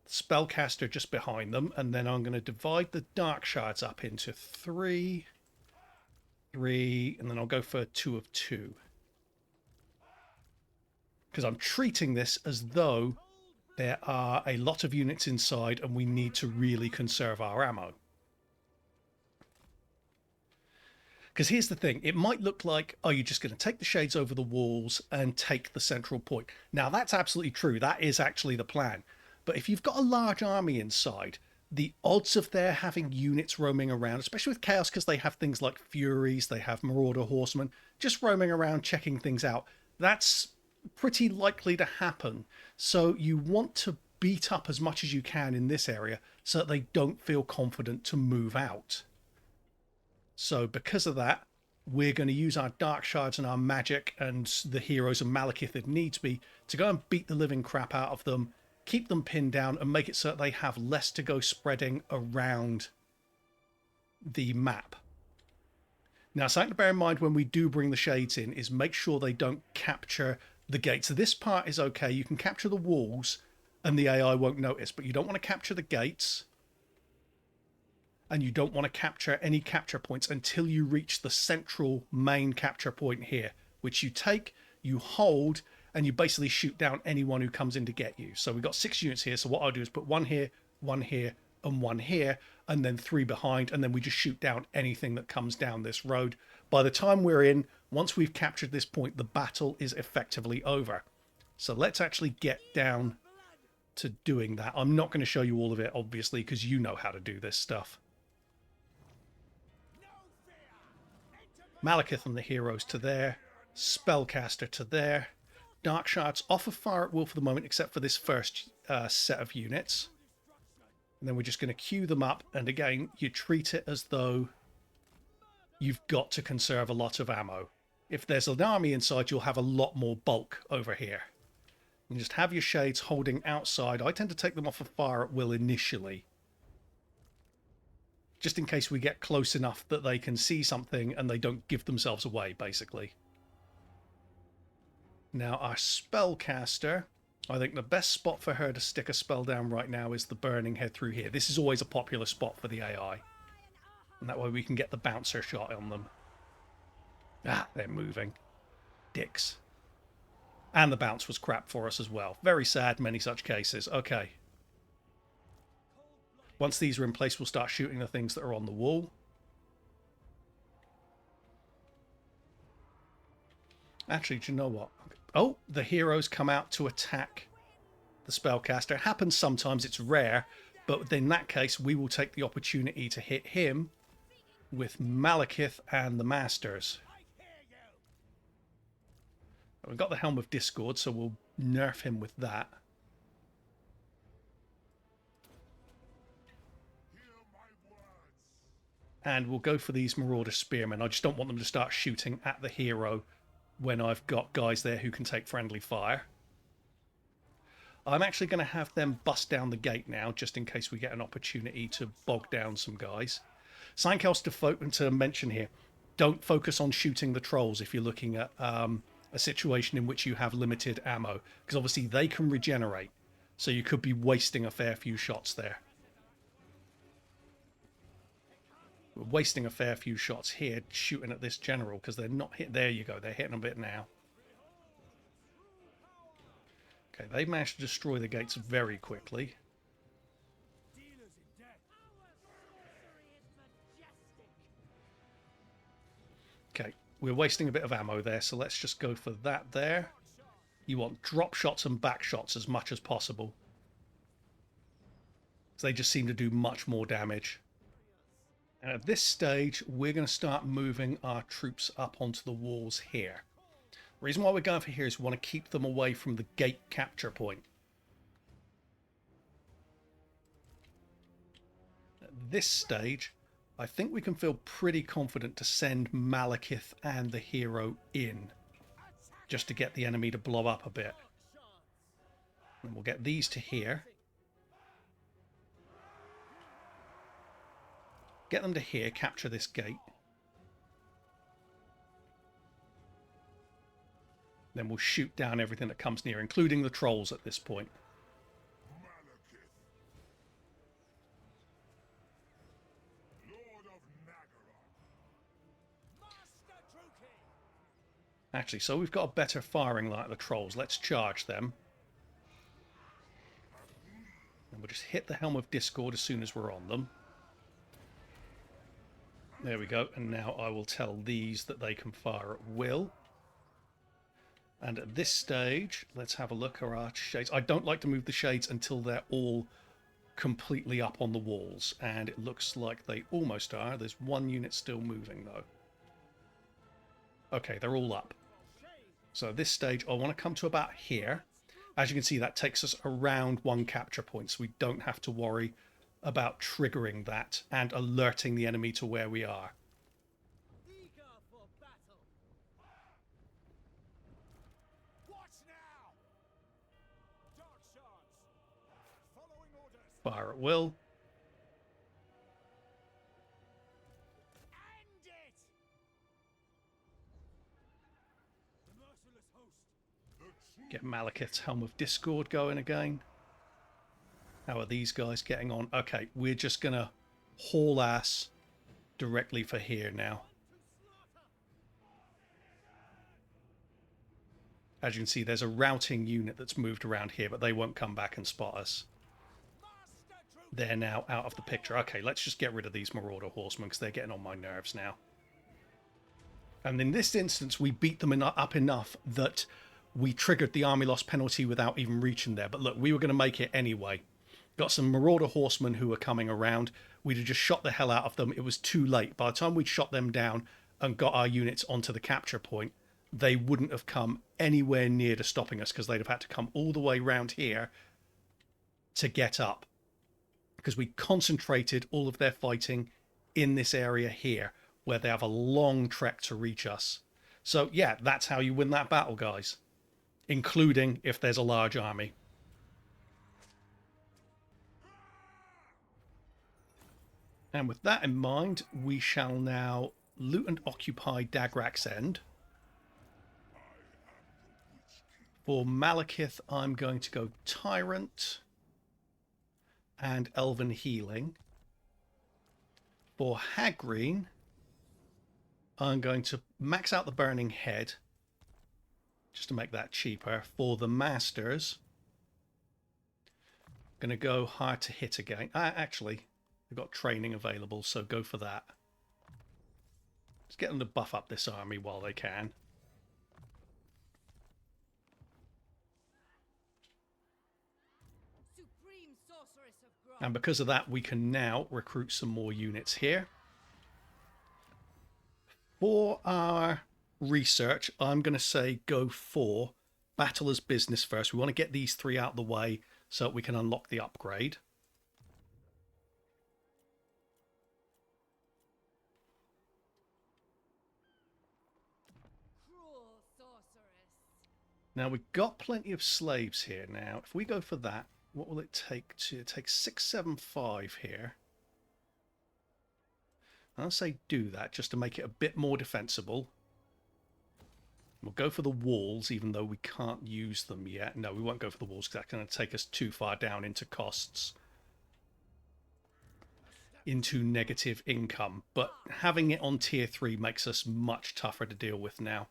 Spellcaster just behind them, and then I'm going to divide the Dark Shards up into 3, 3, and then I'll go for 2 of 2. Because I'm treating this as though there are a lot of units inside and we need to really conserve our ammo. Because here's the thing, it might look like, oh, you're just going to take the shades over the walls and take the central point. Now, that's absolutely true. That is actually the plan. But if you've got a large army inside, the odds of there having units roaming around, especially with Chaos, because they have things like Furies, they have Marauder Horsemen, just roaming around checking things out, that's pretty likely to happen. So you want to beat up as much as you can in this area so that they don't feel confident to move out. So because of that, we're going to use our Dark Shards and our magic and the heroes of Malekith if needs be to go and beat the living crap out of them, keep them pinned down and make it so that they have less to go spreading around the map. Now, something to bear in mind when we do bring the shades in is make sure they don't capture the gates. So this part is okay. You can capture the walls and the AI won't notice, but you don't want to capture the gates. And you don't want to capture any capture points until you reach the central main capture point here, which you take, you hold, and you basically shoot down anyone who comes in to get you. So we've got 6 units here. So what I'll do is put 1 here, 1 here, and 1 here, and then 3 behind, and then we just shoot down anything that comes down this road. By the time we're in, once we've captured this point, the battle is effectively over. So let's actually get down to doing that. I'm not going to show you all of it, obviously, because you know how to do this stuff. Malekith and the heroes to there. Spellcaster to there. Dark Shards off of fire at will for the moment, except for this first set of units. And then we're just going to queue them up. And again, you treat it as though you've got to conserve a lot of ammo. If there's an army inside, you'll have a lot more bulk over here. And just have your shades holding outside. I tend to take them off of fire at will initially, just in case we get close enough that they can see something and they don't give themselves away, basically. Now, our spellcaster, I think the best spot for her to stick a spell down right now is the Burning Head through here. This is always a popular spot for the AI. And that way we can get the bouncer shot on them. Ah, they're moving. Dicks. And the bounce was crap for us as well. Very sad, many such cases. Okay. Once these are in place, we'll start shooting the things that are on the wall. Actually, do you know what? Oh, the heroes come out to attack the spellcaster. It happens sometimes, it's rare, but in that case, we will take the opportunity to hit him with Malekith and the Masters. We've got the Helm of Discord, so we'll nerf him with that. And we'll go for these Marauder Spearmen. I just don't want them to start shooting at the hero when I've got guys there who can take friendly fire. I'm actually going to have them bust down the gate now, just in case we get an opportunity to bog down some guys. Something else to mention here. don't focus on shooting the trolls if you're looking at a situation in which you have limited ammo, because obviously they can regenerate, so you could be wasting a fair few shots there. We're wasting a fair few shots here shooting at this general because they're not hit. There you go, they're hitting a bit now. Okay, they managed to destroy the gates very quickly. Okay, we're wasting a bit of ammo there, so let's just go for that there. You want drop shots and back shots as much as possible. So they just seem to do much more damage. And at this stage, we're going to start moving our troops up onto the walls here. The reason why we're going for here is we want to keep them away from the gate capture point. At this stage, I think we can feel pretty confident to send Malekith and the hero in, just to get the enemy to blow up a bit. And we'll get these to here. Get them to here, capture this gate. Then we'll shoot down everything that comes near, including the trolls at this point. Actually, so we've got a better firing line at the trolls. Let's charge them. And we'll just hit the Helm of Discord as soon as we're on them. There we go. And now I will tell these that they can fire at will. And at this stage, let's have a look at our shades. I don't like to move the shades until they're all completely up on the walls. And it looks like they almost are. There's one unit still moving, though. Okay, they're all up. So at this stage, I want to come to about here. As you can see, that takes us around one capture point, so we don't have to worry about triggering that and alerting the enemy to where we are. Fire at will. Get Malekith's Helm of Discord going again. How are these guys getting on? Okay, we're just going to haul ass directly for here now. As you can see, there's a routing unit that's moved around here, but they won't come back and spot us. They're now out of the picture. Okay, let's just get rid of these Marauder Horsemen because they're getting on my nerves now. And in this instance, we beat them up enough that we triggered the army loss penalty without even reaching there. But look, we were going to make it anyway. Got some Marauder Horsemen who were coming around. We'd have just shot the hell out of them. It was too late. By the time we'd shot them down and got our units onto the capture point, they wouldn't have come anywhere near to stopping us because they'd have had to come all the way round here to get up. Because we concentrated all of their fighting in this area here, where they have a long trek to reach us. So yeah, that's how you win that battle, guys. Including if there's a large army. And with that in mind, we shall now loot and occupy Dagrak's End. For Malekith, I'm going to go Tyrant and Elven Healing. For Hagreen, I'm going to max out the Burning Head, just to make that cheaper. For the Masters, I'm going to go hard to hit again. Actually, they've got training available, so go for that. Let's get them to buff up this army while they can. And because of that, we can now recruit some more units here. For our research, I'm going to say go for Battle as Business first. We want to get these three out of the way so that we can unlock the upgrade. Cruel sorceress. Now, we've got plenty of slaves here now. If we go for that, what will it take to take 675 here? I'll say do that just to make it a bit more defensible. We'll go for the walls, even though we can't use them yet. No, we won't go for the walls because that's going to take us too far down into costs. Into negative income. But having it on tier 3 makes us much tougher to deal with now.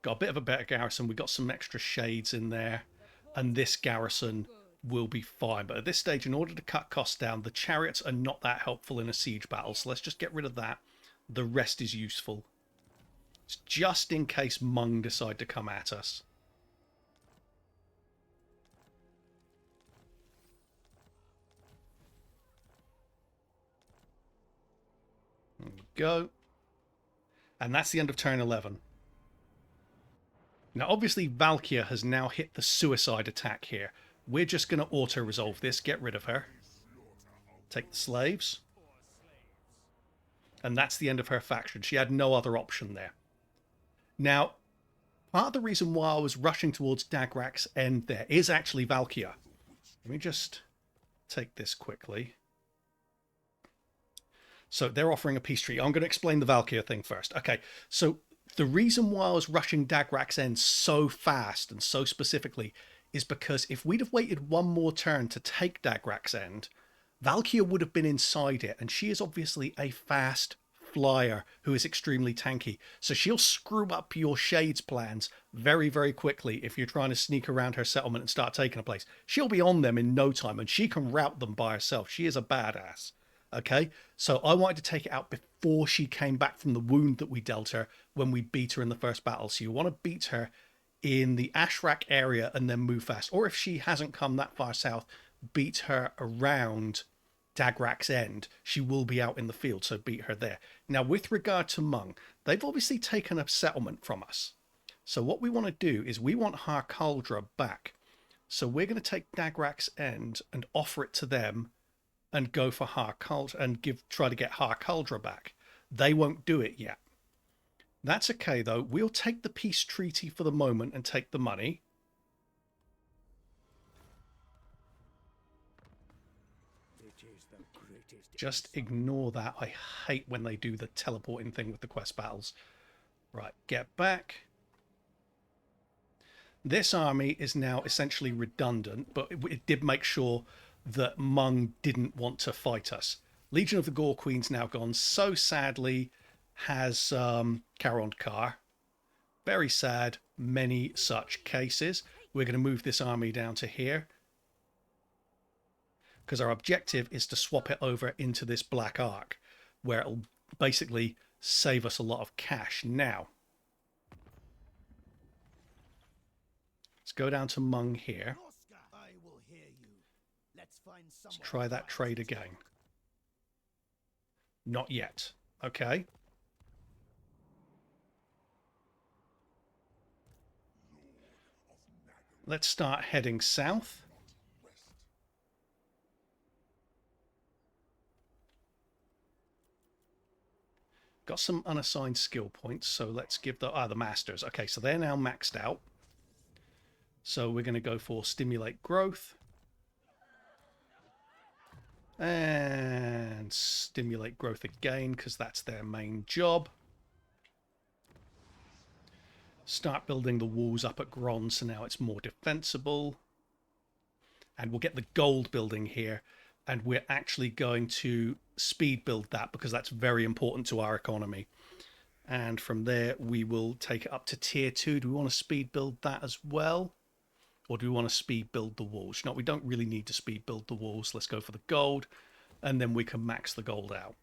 Got a bit of a better garrison. We got some extra shades in there. And this garrison will be fine. But at this stage, in order to cut costs down, the chariots are not that helpful in a siege battle. So let's just get rid of that. The rest is useful. It's just in case Hmong decide to come at us. There we go. And that's the end of turn 11. Now, obviously, Valkia has now hit the suicide attack here. We're just going to auto-resolve this, get rid of her. Take the slaves. And that's the end of her faction. She had no other option there. Now, part of the reason why I was rushing towards Dagrak's end there is actually Valkia. Let me just take this quickly. So they're offering a peace treaty. I'm going to explain the Valkia thing first. Okay, so the reason why I was rushing Dagrak's end so fast and so specifically is because if we'd have waited one more turn to take Dagrak's end, Valkia would have been inside it, and she is obviously a fast flyer who is extremely tanky. So she'll screw up your shades plans very, very quickly if you're trying to sneak around her settlement and start taking a place. She'll be on them in no time, and she can rout them by herself. She is a badass. Okay, so I wanted to take it out before she came back from the wound that we dealt her when we beat her in the first battle. So you want to beat her in the Ashrak area and then move fast. Or if she hasn't come that far south, beat her around Dagrak's end. She will be out in the field, so beat her there. Now, with regard to Hmong, they've obviously taken a settlement from us. So what we want to do is we want Harkaldra back. So we're going to take Dagrak's end and offer it to them and go for Harkaldra and try to get Harkaldra back. They won't do it yet. That's okay, though. We'll take the peace treaty for the moment and take the money. Just ignore that. I hate when they do the teleporting thing with the quest battles. Right, get back. This army is now essentially redundant, but it did make sure that Hmong didn't want to fight us. Legion of the Gorequeen's now gone. So sadly has Karond Kar. Very sad, many such cases. We're going to move this army down to here, because our objective is to swap it over into this Black Ark, where it'll basically save us a lot of cash. Now, let's go down to Hmong here. Let's try that trade again. Not yet. Okay. Let's start heading south. Got some unassigned skill points, so let's give the masters. Okay, so they're now maxed out. So we're going to go for stimulate growth. And stimulate growth again, because that's their main job. Start building the walls up at Ghrond, so now it's more defensible. And we'll get the gold building here. And we're actually going to speed build that, because that's very important to our economy. And from there, we will take it up to tier 2. Do we want to speed build that as well? Or do we want to speed build the walls? No, we don't really need to speed build the walls. Let's go for the gold, and then we can max the gold out.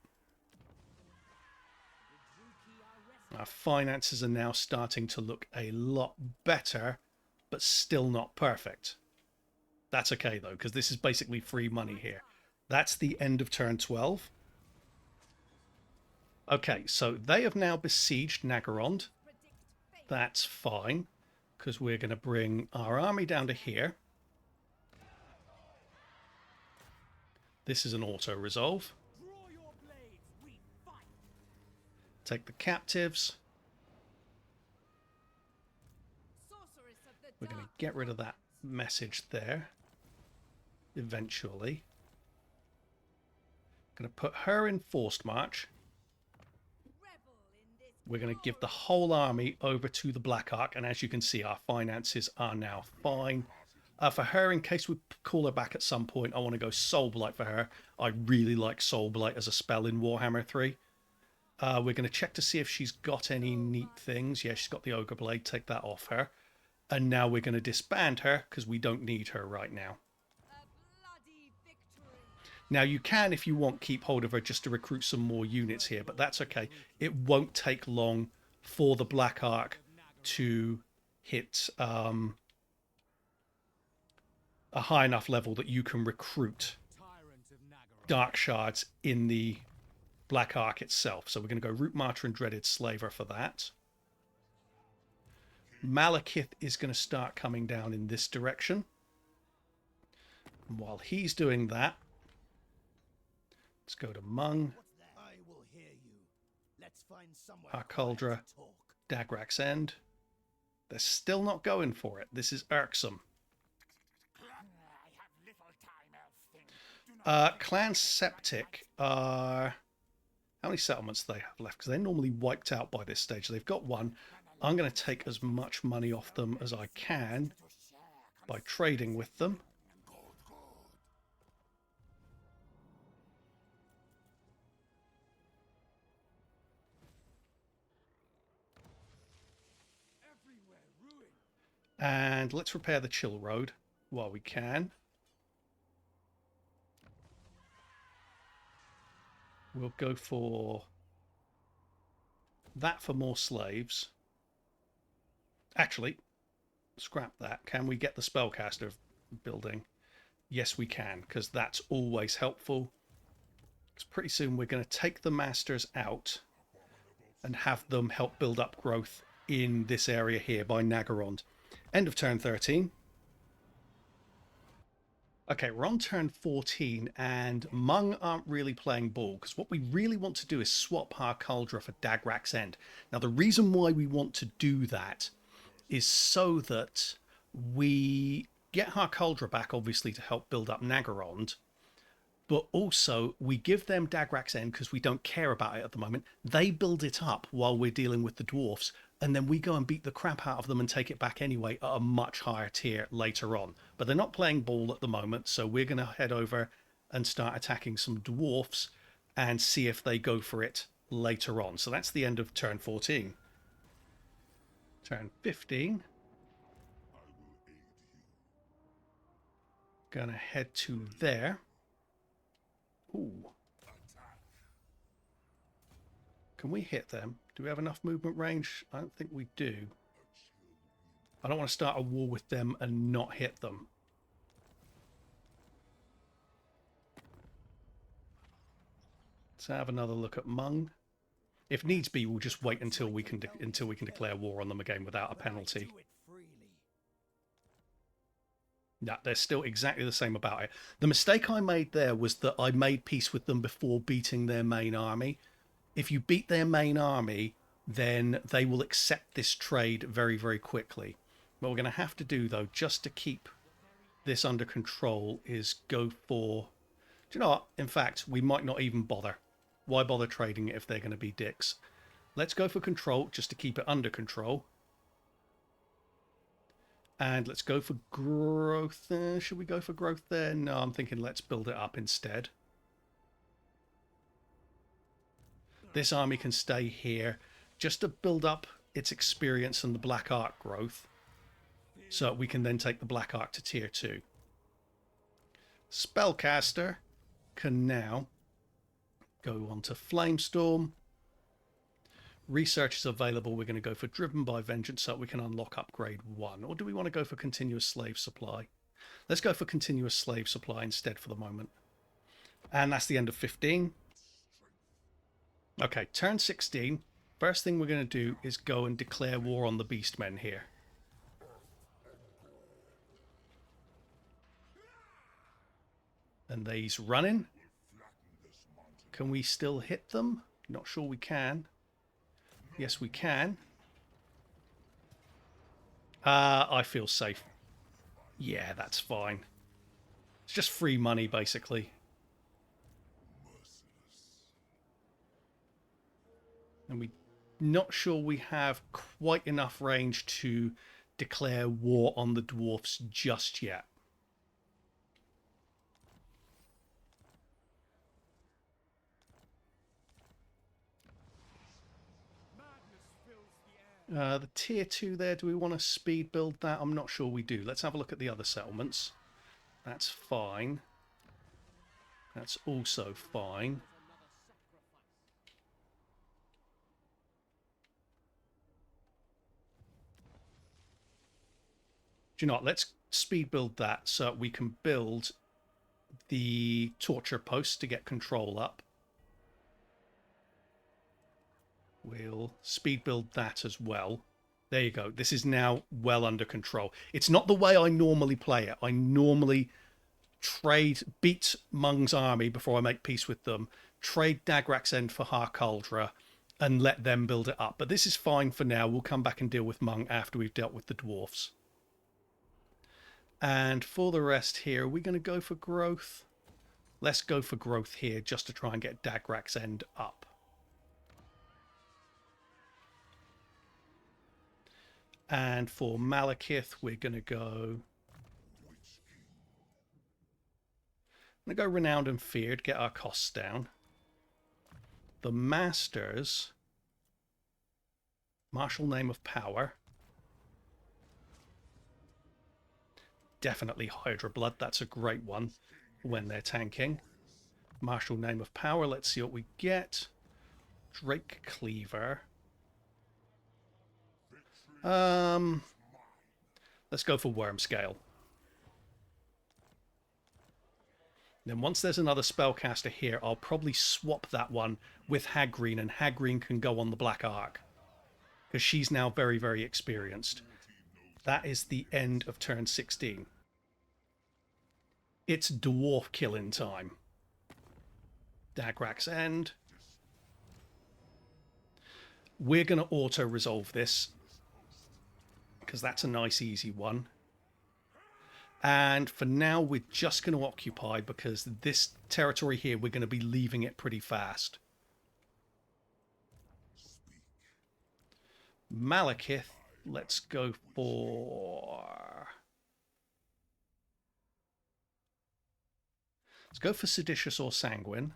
Our finances are now starting to look a lot better, but still not perfect. That's okay, though, because this is basically free money here. That's the end of turn 12. Okay, so they have now besieged Naggarond. That's fine, because we're going to bring our army down to here. This is an auto-resolve. Take the captives. We're going to get rid of that message there. Eventually. Going to put her in forced march. We're going to give the whole army over to the Black Ark, and as you can see, our finances are now fine. For her, in case we call her back at some point, I want to go Soul Blight for her. I really like Soul Blight as a spell in Warhammer 3. We're going to check to see if she's got any neat things. Yeah, she's got the Ogre Blade. Take that off her. And now we're going to disband her because we don't need her right now. A bloody victory. Now, you can, if you want, keep hold of her just to recruit some more units here, but that's okay. It won't take long for the Black Ark to hit a high enough level that you can recruit Tyrant of Naggarond. Dark Shards in the Black Ark itself. So we're going to go Root Martyr and Dreaded Slaver for that. Malekith is going to start coming down in this direction. And while he's doing that, let's go to Mung, I will hear you. Let's find somewhere Harkuldra, quiet to talk. Dagrak's End. They're still not going for it. This is irksome. Clan Septic are... How many settlements do they have left? Because they're normally wiped out by this stage. They've got one. I'm going to take as much money off them as I can by trading with them. Everywhere ruin. And let's repair the Chill Road while we can. We'll go for that for more slaves. Actually, scrap that. Can we get the spellcaster building? Yes, we can, because that's always helpful. Because pretty soon we're going to take the masters out and have them help build up growth in this area here by Naggarond. End of turn 13. Okay, we're on turn 14, and Mung aren't really playing ball, because what we really want to do is swap Harkuldra for Dagrak's End. Now, the reason why we want to do that is so that we get Harkuldra back, obviously, to help build up Naggarond, but also we give them Dagrak's End because we don't care about it at the moment. They build it up while we're dealing with the dwarfs, and then we go and beat the crap out of them and take it back anyway at a much higher tier later on. But they're not playing ball at the moment, so we're going to head over and start attacking some dwarfs and see if they go for it later on. So that's the end of turn 14. Turn 15. Gonna head to there. Ooh. Can we hit them? Do we have enough movement range? I don't think we do. I don't want to start a war with them and not hit them. Let's have another look at Mung. If needs be, we'll just wait until we can declare war on them again without a penalty. Do it freely. No, they're still exactly the same about it. The mistake I made there was that I made peace with them before beating their main army. If you beat their main army, then they will accept this trade very, very quickly. What we're going to have to do, though, just to keep this under control, is go for... Do you know what? In fact, we might not even bother. Why bother trading it if they're going to be dicks? Let's go for control, just to keep it under control. And let's go for growth. Should we go for growth there? No, I'm thinking let's build it up instead. This army can stay here just to build up its experience and the Black Ark growth, so we can then take the Black Ark to tier 2. Spellcaster can now go on to Flamestorm. Research is available. We're going to go for Driven by Vengeance so we can unlock upgrade 1. Or do we want to go for Continuous Slave Supply? Let's go for Continuous Slave Supply instead for the moment. And that's the end of 15. Okay, turn 16. First thing we're going to do is go and declare war on the Beastmen here. And they's running. Can we still hit them? Not sure we can. Yes, we can. I feel safe. Yeah, that's fine. It's just free money, basically. And we not sure we have quite enough range to declare war on the dwarfs just yet. Madness fills the air. The tier 2 there, do we want to speed build that? I'm not sure we do. Let's have a look at the other settlements. That's fine. That's also fine. Do you know what? Let's speed build that so we can build the torture post to get control up. We'll speed build that as well. There you go. This is now well under control. It's not the way I normally play it. I normally beat Mung's army before I make peace with them, trade Dagrak's End for Harkaldra, and let them build it up. But this is fine for now. We'll come back and deal with Mung after we've dealt with the dwarfs. And for the rest here, are we going to go for growth? Let's go for growth here just to try and get Dagrak's End up. And for Malekith, we're going to go... I'm going to go Renowned and Feared, get our costs down. The Masters, Martial Name of Power. Definitely Hydra Blood, that's a great one when they're tanking. Martial Name of Power, let's see what we get. Drake Cleaver. Let's go for Worm Scale. Then once there's another spellcaster here, I'll probably swap that one with Hagreen, and Hagreen can go on the Black Ark, because she's now very, very experienced. That is the end of turn 16. It's dwarf killing time. Dagrak's End. We're going to auto-resolve this, because that's a nice, easy one. And for now, we're just going to occupy, because this territory here, we're going to be leaving it pretty fast. Malekith, let's go for... Let's go for Seditious or Sanguine.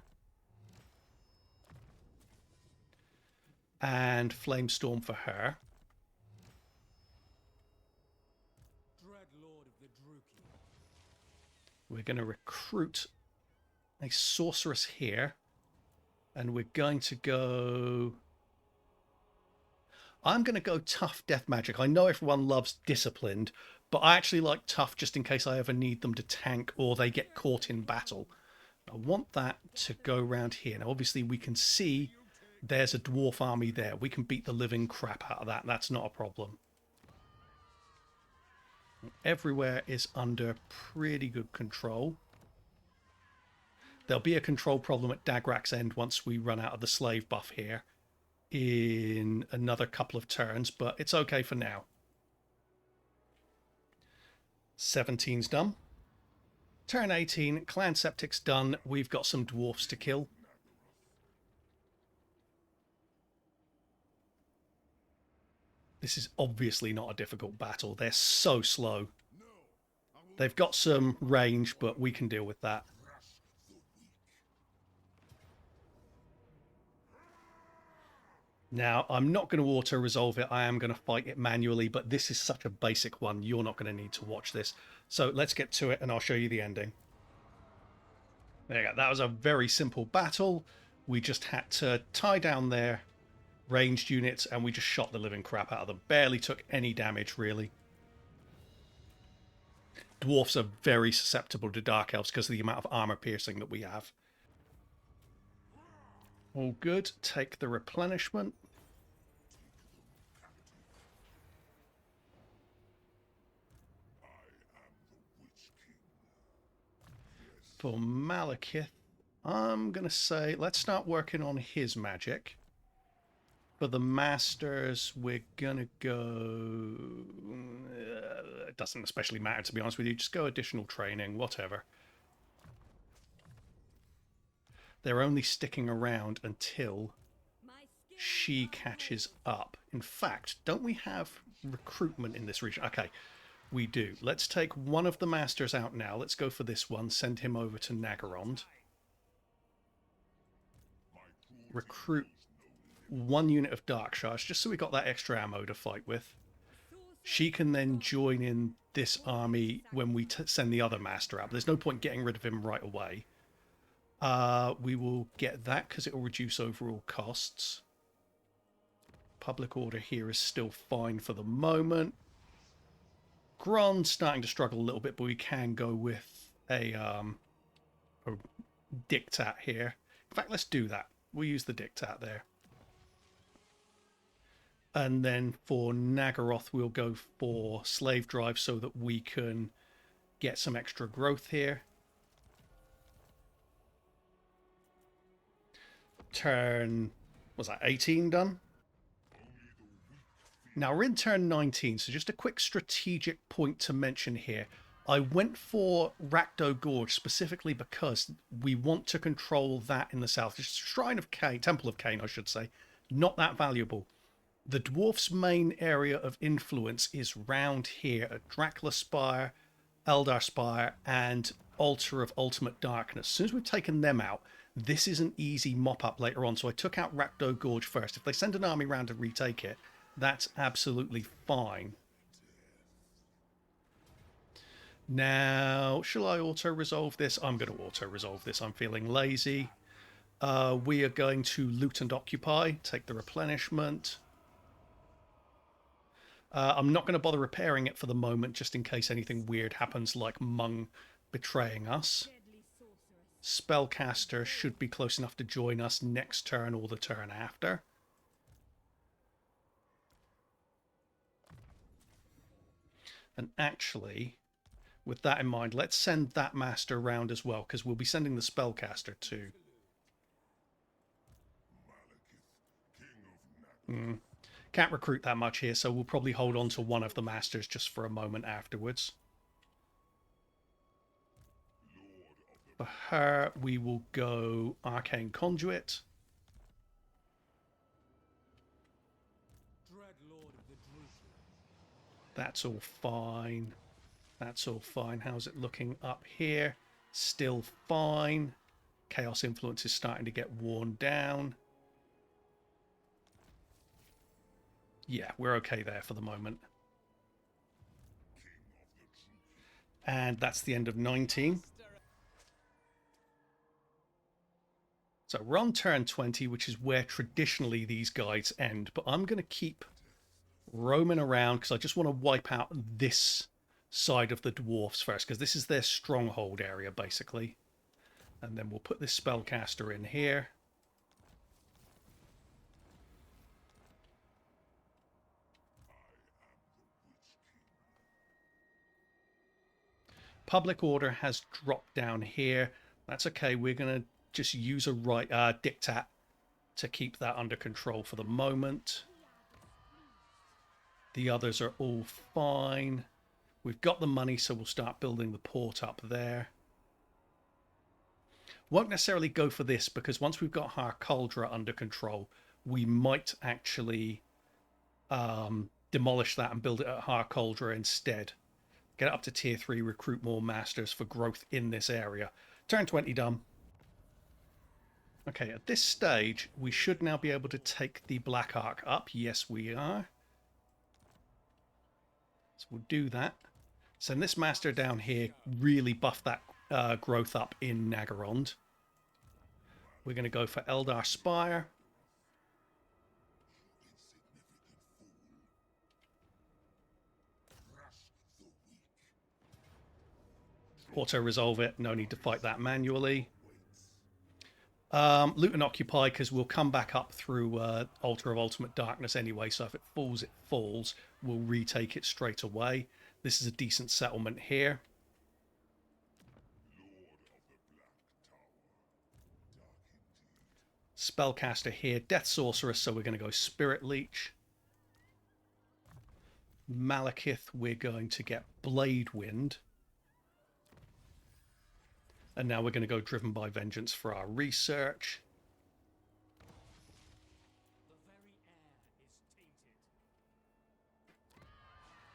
And Flamestorm for her. We're going to recruit a sorceress here. And we're going to go... I'm going to go tough death magic. I know everyone loves disciplined, but I actually like tough just in case I ever need them to tank or they get caught in battle. I want that to go around here. Now, obviously, we can see there's a dwarf army there. We can beat the living crap out of that. That's not a problem. Everywhere is under pretty good control. There'll be a control problem at Dagrak's End once we run out of the slave buff here in another couple of turns, but it's okay for now. 17's done. Turn 18, Clan Septic's done. We've got some dwarfs to kill. This is obviously not a difficult battle. They're so slow. They've got some range, but we can deal with that. Now, I'm not going to auto-resolve it. I am going to fight it manually, but this is such a basic one. You're not going to need to watch this. So let's get to it, and I'll show you the ending. There you go. That was a very simple battle. We just had to tie down their ranged units, and we just shot the living crap out of them. Barely took any damage, really. Dwarfs are very susceptible to Dark Elves because of the amount of armor piercing that we have. All good. Take the replenishment. For Malekith, I'm going to say, let's start working on his magic. For the Masters, we're going to go... it doesn't especially matter, to be honest with you. Just go additional training, whatever. They're only sticking around until she catches up. In fact, don't we have recruitment in this region? Okay, we do. Let's take one of the masters out now. Let's go for this one. Send him over to Naggarond. Recruit one unit of Dark Shards, just so we got that extra ammo to fight with. She can then join in this army when we send the other master out. There's no point getting rid of him right away. We will get that because it will reduce overall costs. Public order here is still fine for the moment. Grond's starting to struggle a little bit, but we can go with a diktat here. In fact, let's do that. We'll use the diktat there. And then for Naggaroth, we'll go for slave drive so that we can get some extra growth here. Turn, was that 18 done? Now we're in turn 19, so just a quick strategic point to mention here. I went for Rakdo Gorge specifically because we want to control that in the south. It's Shrine of Cain, Temple of Cain, I should say. Not that valuable. The dwarf's main area of influence is round here at Dracula Spire, Eldar Spire, and Altar of Ultimate Darkness. As soon as we've taken them out, this is an easy mop-up later on. So I took out Rakdo Gorge first. If they send an army round to retake it, that's absolutely fine. Now, shall I auto-resolve this? I'm going to auto-resolve this. I'm feeling lazy. We are going to loot and occupy, take the replenishment. I'm not going to bother repairing it for the moment, just in case anything weird happens, like Mung betraying us. Spellcaster should be close enough to join us next turn or the turn after. And actually, with that in mind, let's send that master round as well, because we'll be sending the spellcaster too. Can't recruit that much here, so we'll probably hold on to one of the masters just for a moment afterwards. For her, we will go Arcane Conduit. That's all fine. That's all fine. How's it looking up here? Still fine. Chaos Influence is starting to get worn down. Yeah, we're okay there for the moment. And that's the end of 19. So we're on turn 20, which is where traditionally these guides end. But I'm going to keep roaming around because I just want to wipe out this side of the dwarfs first, because this is their stronghold area, basically. And then we'll put this spellcaster in here. Public order has dropped down here. That's okay. We're going to just use a diktat to keep that under control for the moment. The others are all fine. We've got the money, so we'll start building the port up there. Won't necessarily go for this, because once we've got Har Cauldra under control, we might actually demolish that and build it at Har Cauldra instead. Get it up to tier 3, recruit more masters for growth in this area. Turn 20 done. Okay, at this stage, we should now be able to take the Black Ark up. Yes, we are. So we'll do that. Send this master down here, really buff that growth up in Naggarond. We're going to go for Eldar Spire. Auto-resolve it. No need to fight that manually. Loot and occupy, because we'll come back up through Altar of Ultimate Darkness anyway, so if it falls, it falls. We'll retake it straight away. This is a decent settlement here. Spellcaster here. Death Sorceress, so we're going to go Spirit Leech. Malekith, we're going to get Blade Wind. And now we're going to go Driven by Vengeance for our research.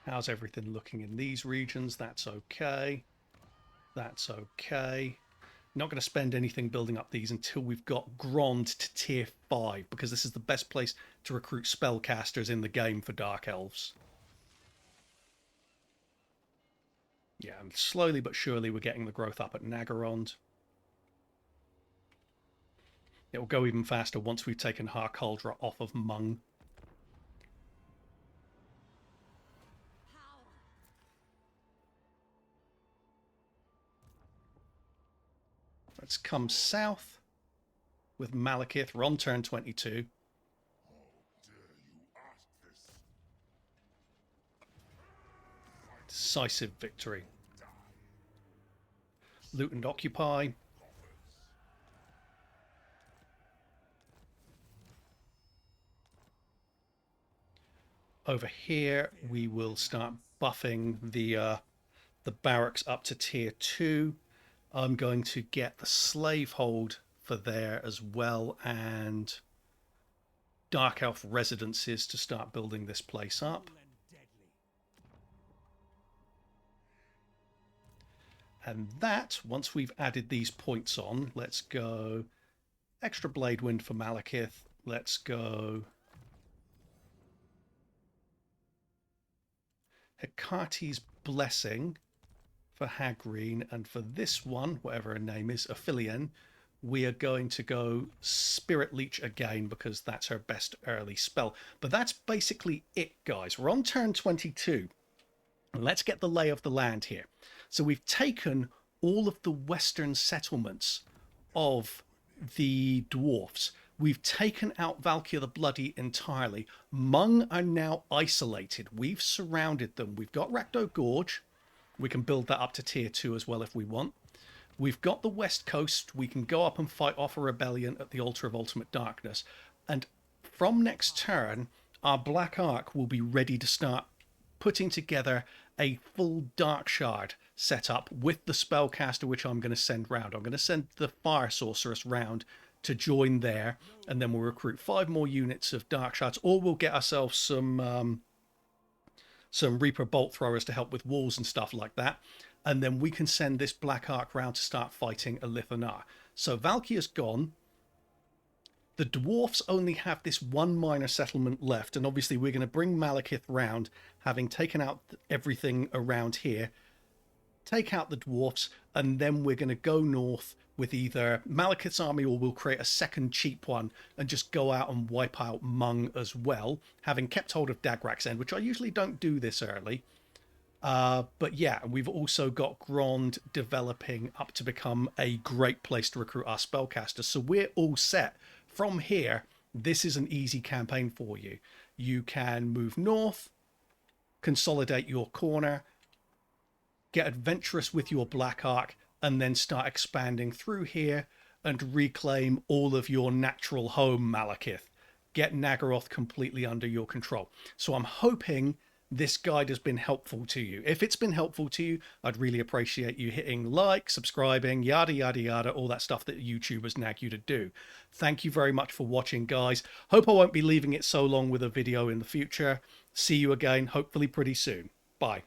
How's everything looking in these regions? That's okay. That's okay. Not going to spend anything building up these until we've got Ghrond to tier 5, because this is the best place to recruit spellcasters in the game for Dark Elves. Yeah, and slowly but surely we're getting the growth up at Naggarond. It will go even faster once we've taken Harkuldra off of Mung. Let's come south with Malekith. We're on turn 22. Decisive victory. Loot and occupy. Over here, we will start buffing the barracks up to tier 2. I'm going to get the slave hold for there as well, and Dark Elf residences to start building this place up. And that, once we've added these points on, let's go extra Blade Wind for Malekith. Let's go Hecate's Blessing for Hagreen, and for this one, whatever her name is, Aphelion, we are going to go Spirit Leech again because that's her best early spell. But that's basically it, guys. We're on turn 22. Let's get the lay of the land here. So we've taken all of the western settlements of the dwarfs. We've taken out Valkia the Bloody entirely. Mung are now isolated. We've surrounded them. We've got Rakdo Gorge. We can build that up to tier 2 as well if we want. We've got the west coast. We can go up and fight off a rebellion at the Altar of Ultimate Darkness. And from next turn, our Black Ark will be ready to start putting together a full Dark Shard setup with the spellcaster, which I'm going to send round. I'm going to send the Fire Sorceress round to join there, and then we'll recruit 5 more units of Dark Shards, or we'll get ourselves some Reaper Bolt Throwers to help with walls and stuff like that, and then we can send this Black Ark round to start fighting Elithanar. So Valkyria's gone. The dwarfs only have this one minor settlement left, and obviously we're going to bring Malekith round, having taken out everything around here, take out the dwarfs, and then we're going to go north with either Malekith's army, or we'll create a second cheap one and just go out and wipe out Mung as well, having kept hold of Dagrak's End, which I usually don't do this early. But yeah, we've also got Ghrond developing up to become a great place to recruit our spellcasters. So we're all set. From here, this is an easy campaign for you. You can move north, consolidate your corner, get adventurous with your Black Ark, and then start expanding through here and reclaim all of your natural home, Malekith. Get Naggaroth completely under your control. So I'm hoping this guide has been helpful to you. If it's been helpful to you, I'd really appreciate you hitting like, subscribing, yada, yada, yada, all that stuff that YouTubers nag you to do. Thank you very much for watching, guys. Hope I won't be leaving it so long with a video in the future. See you again, hopefully pretty soon. Bye.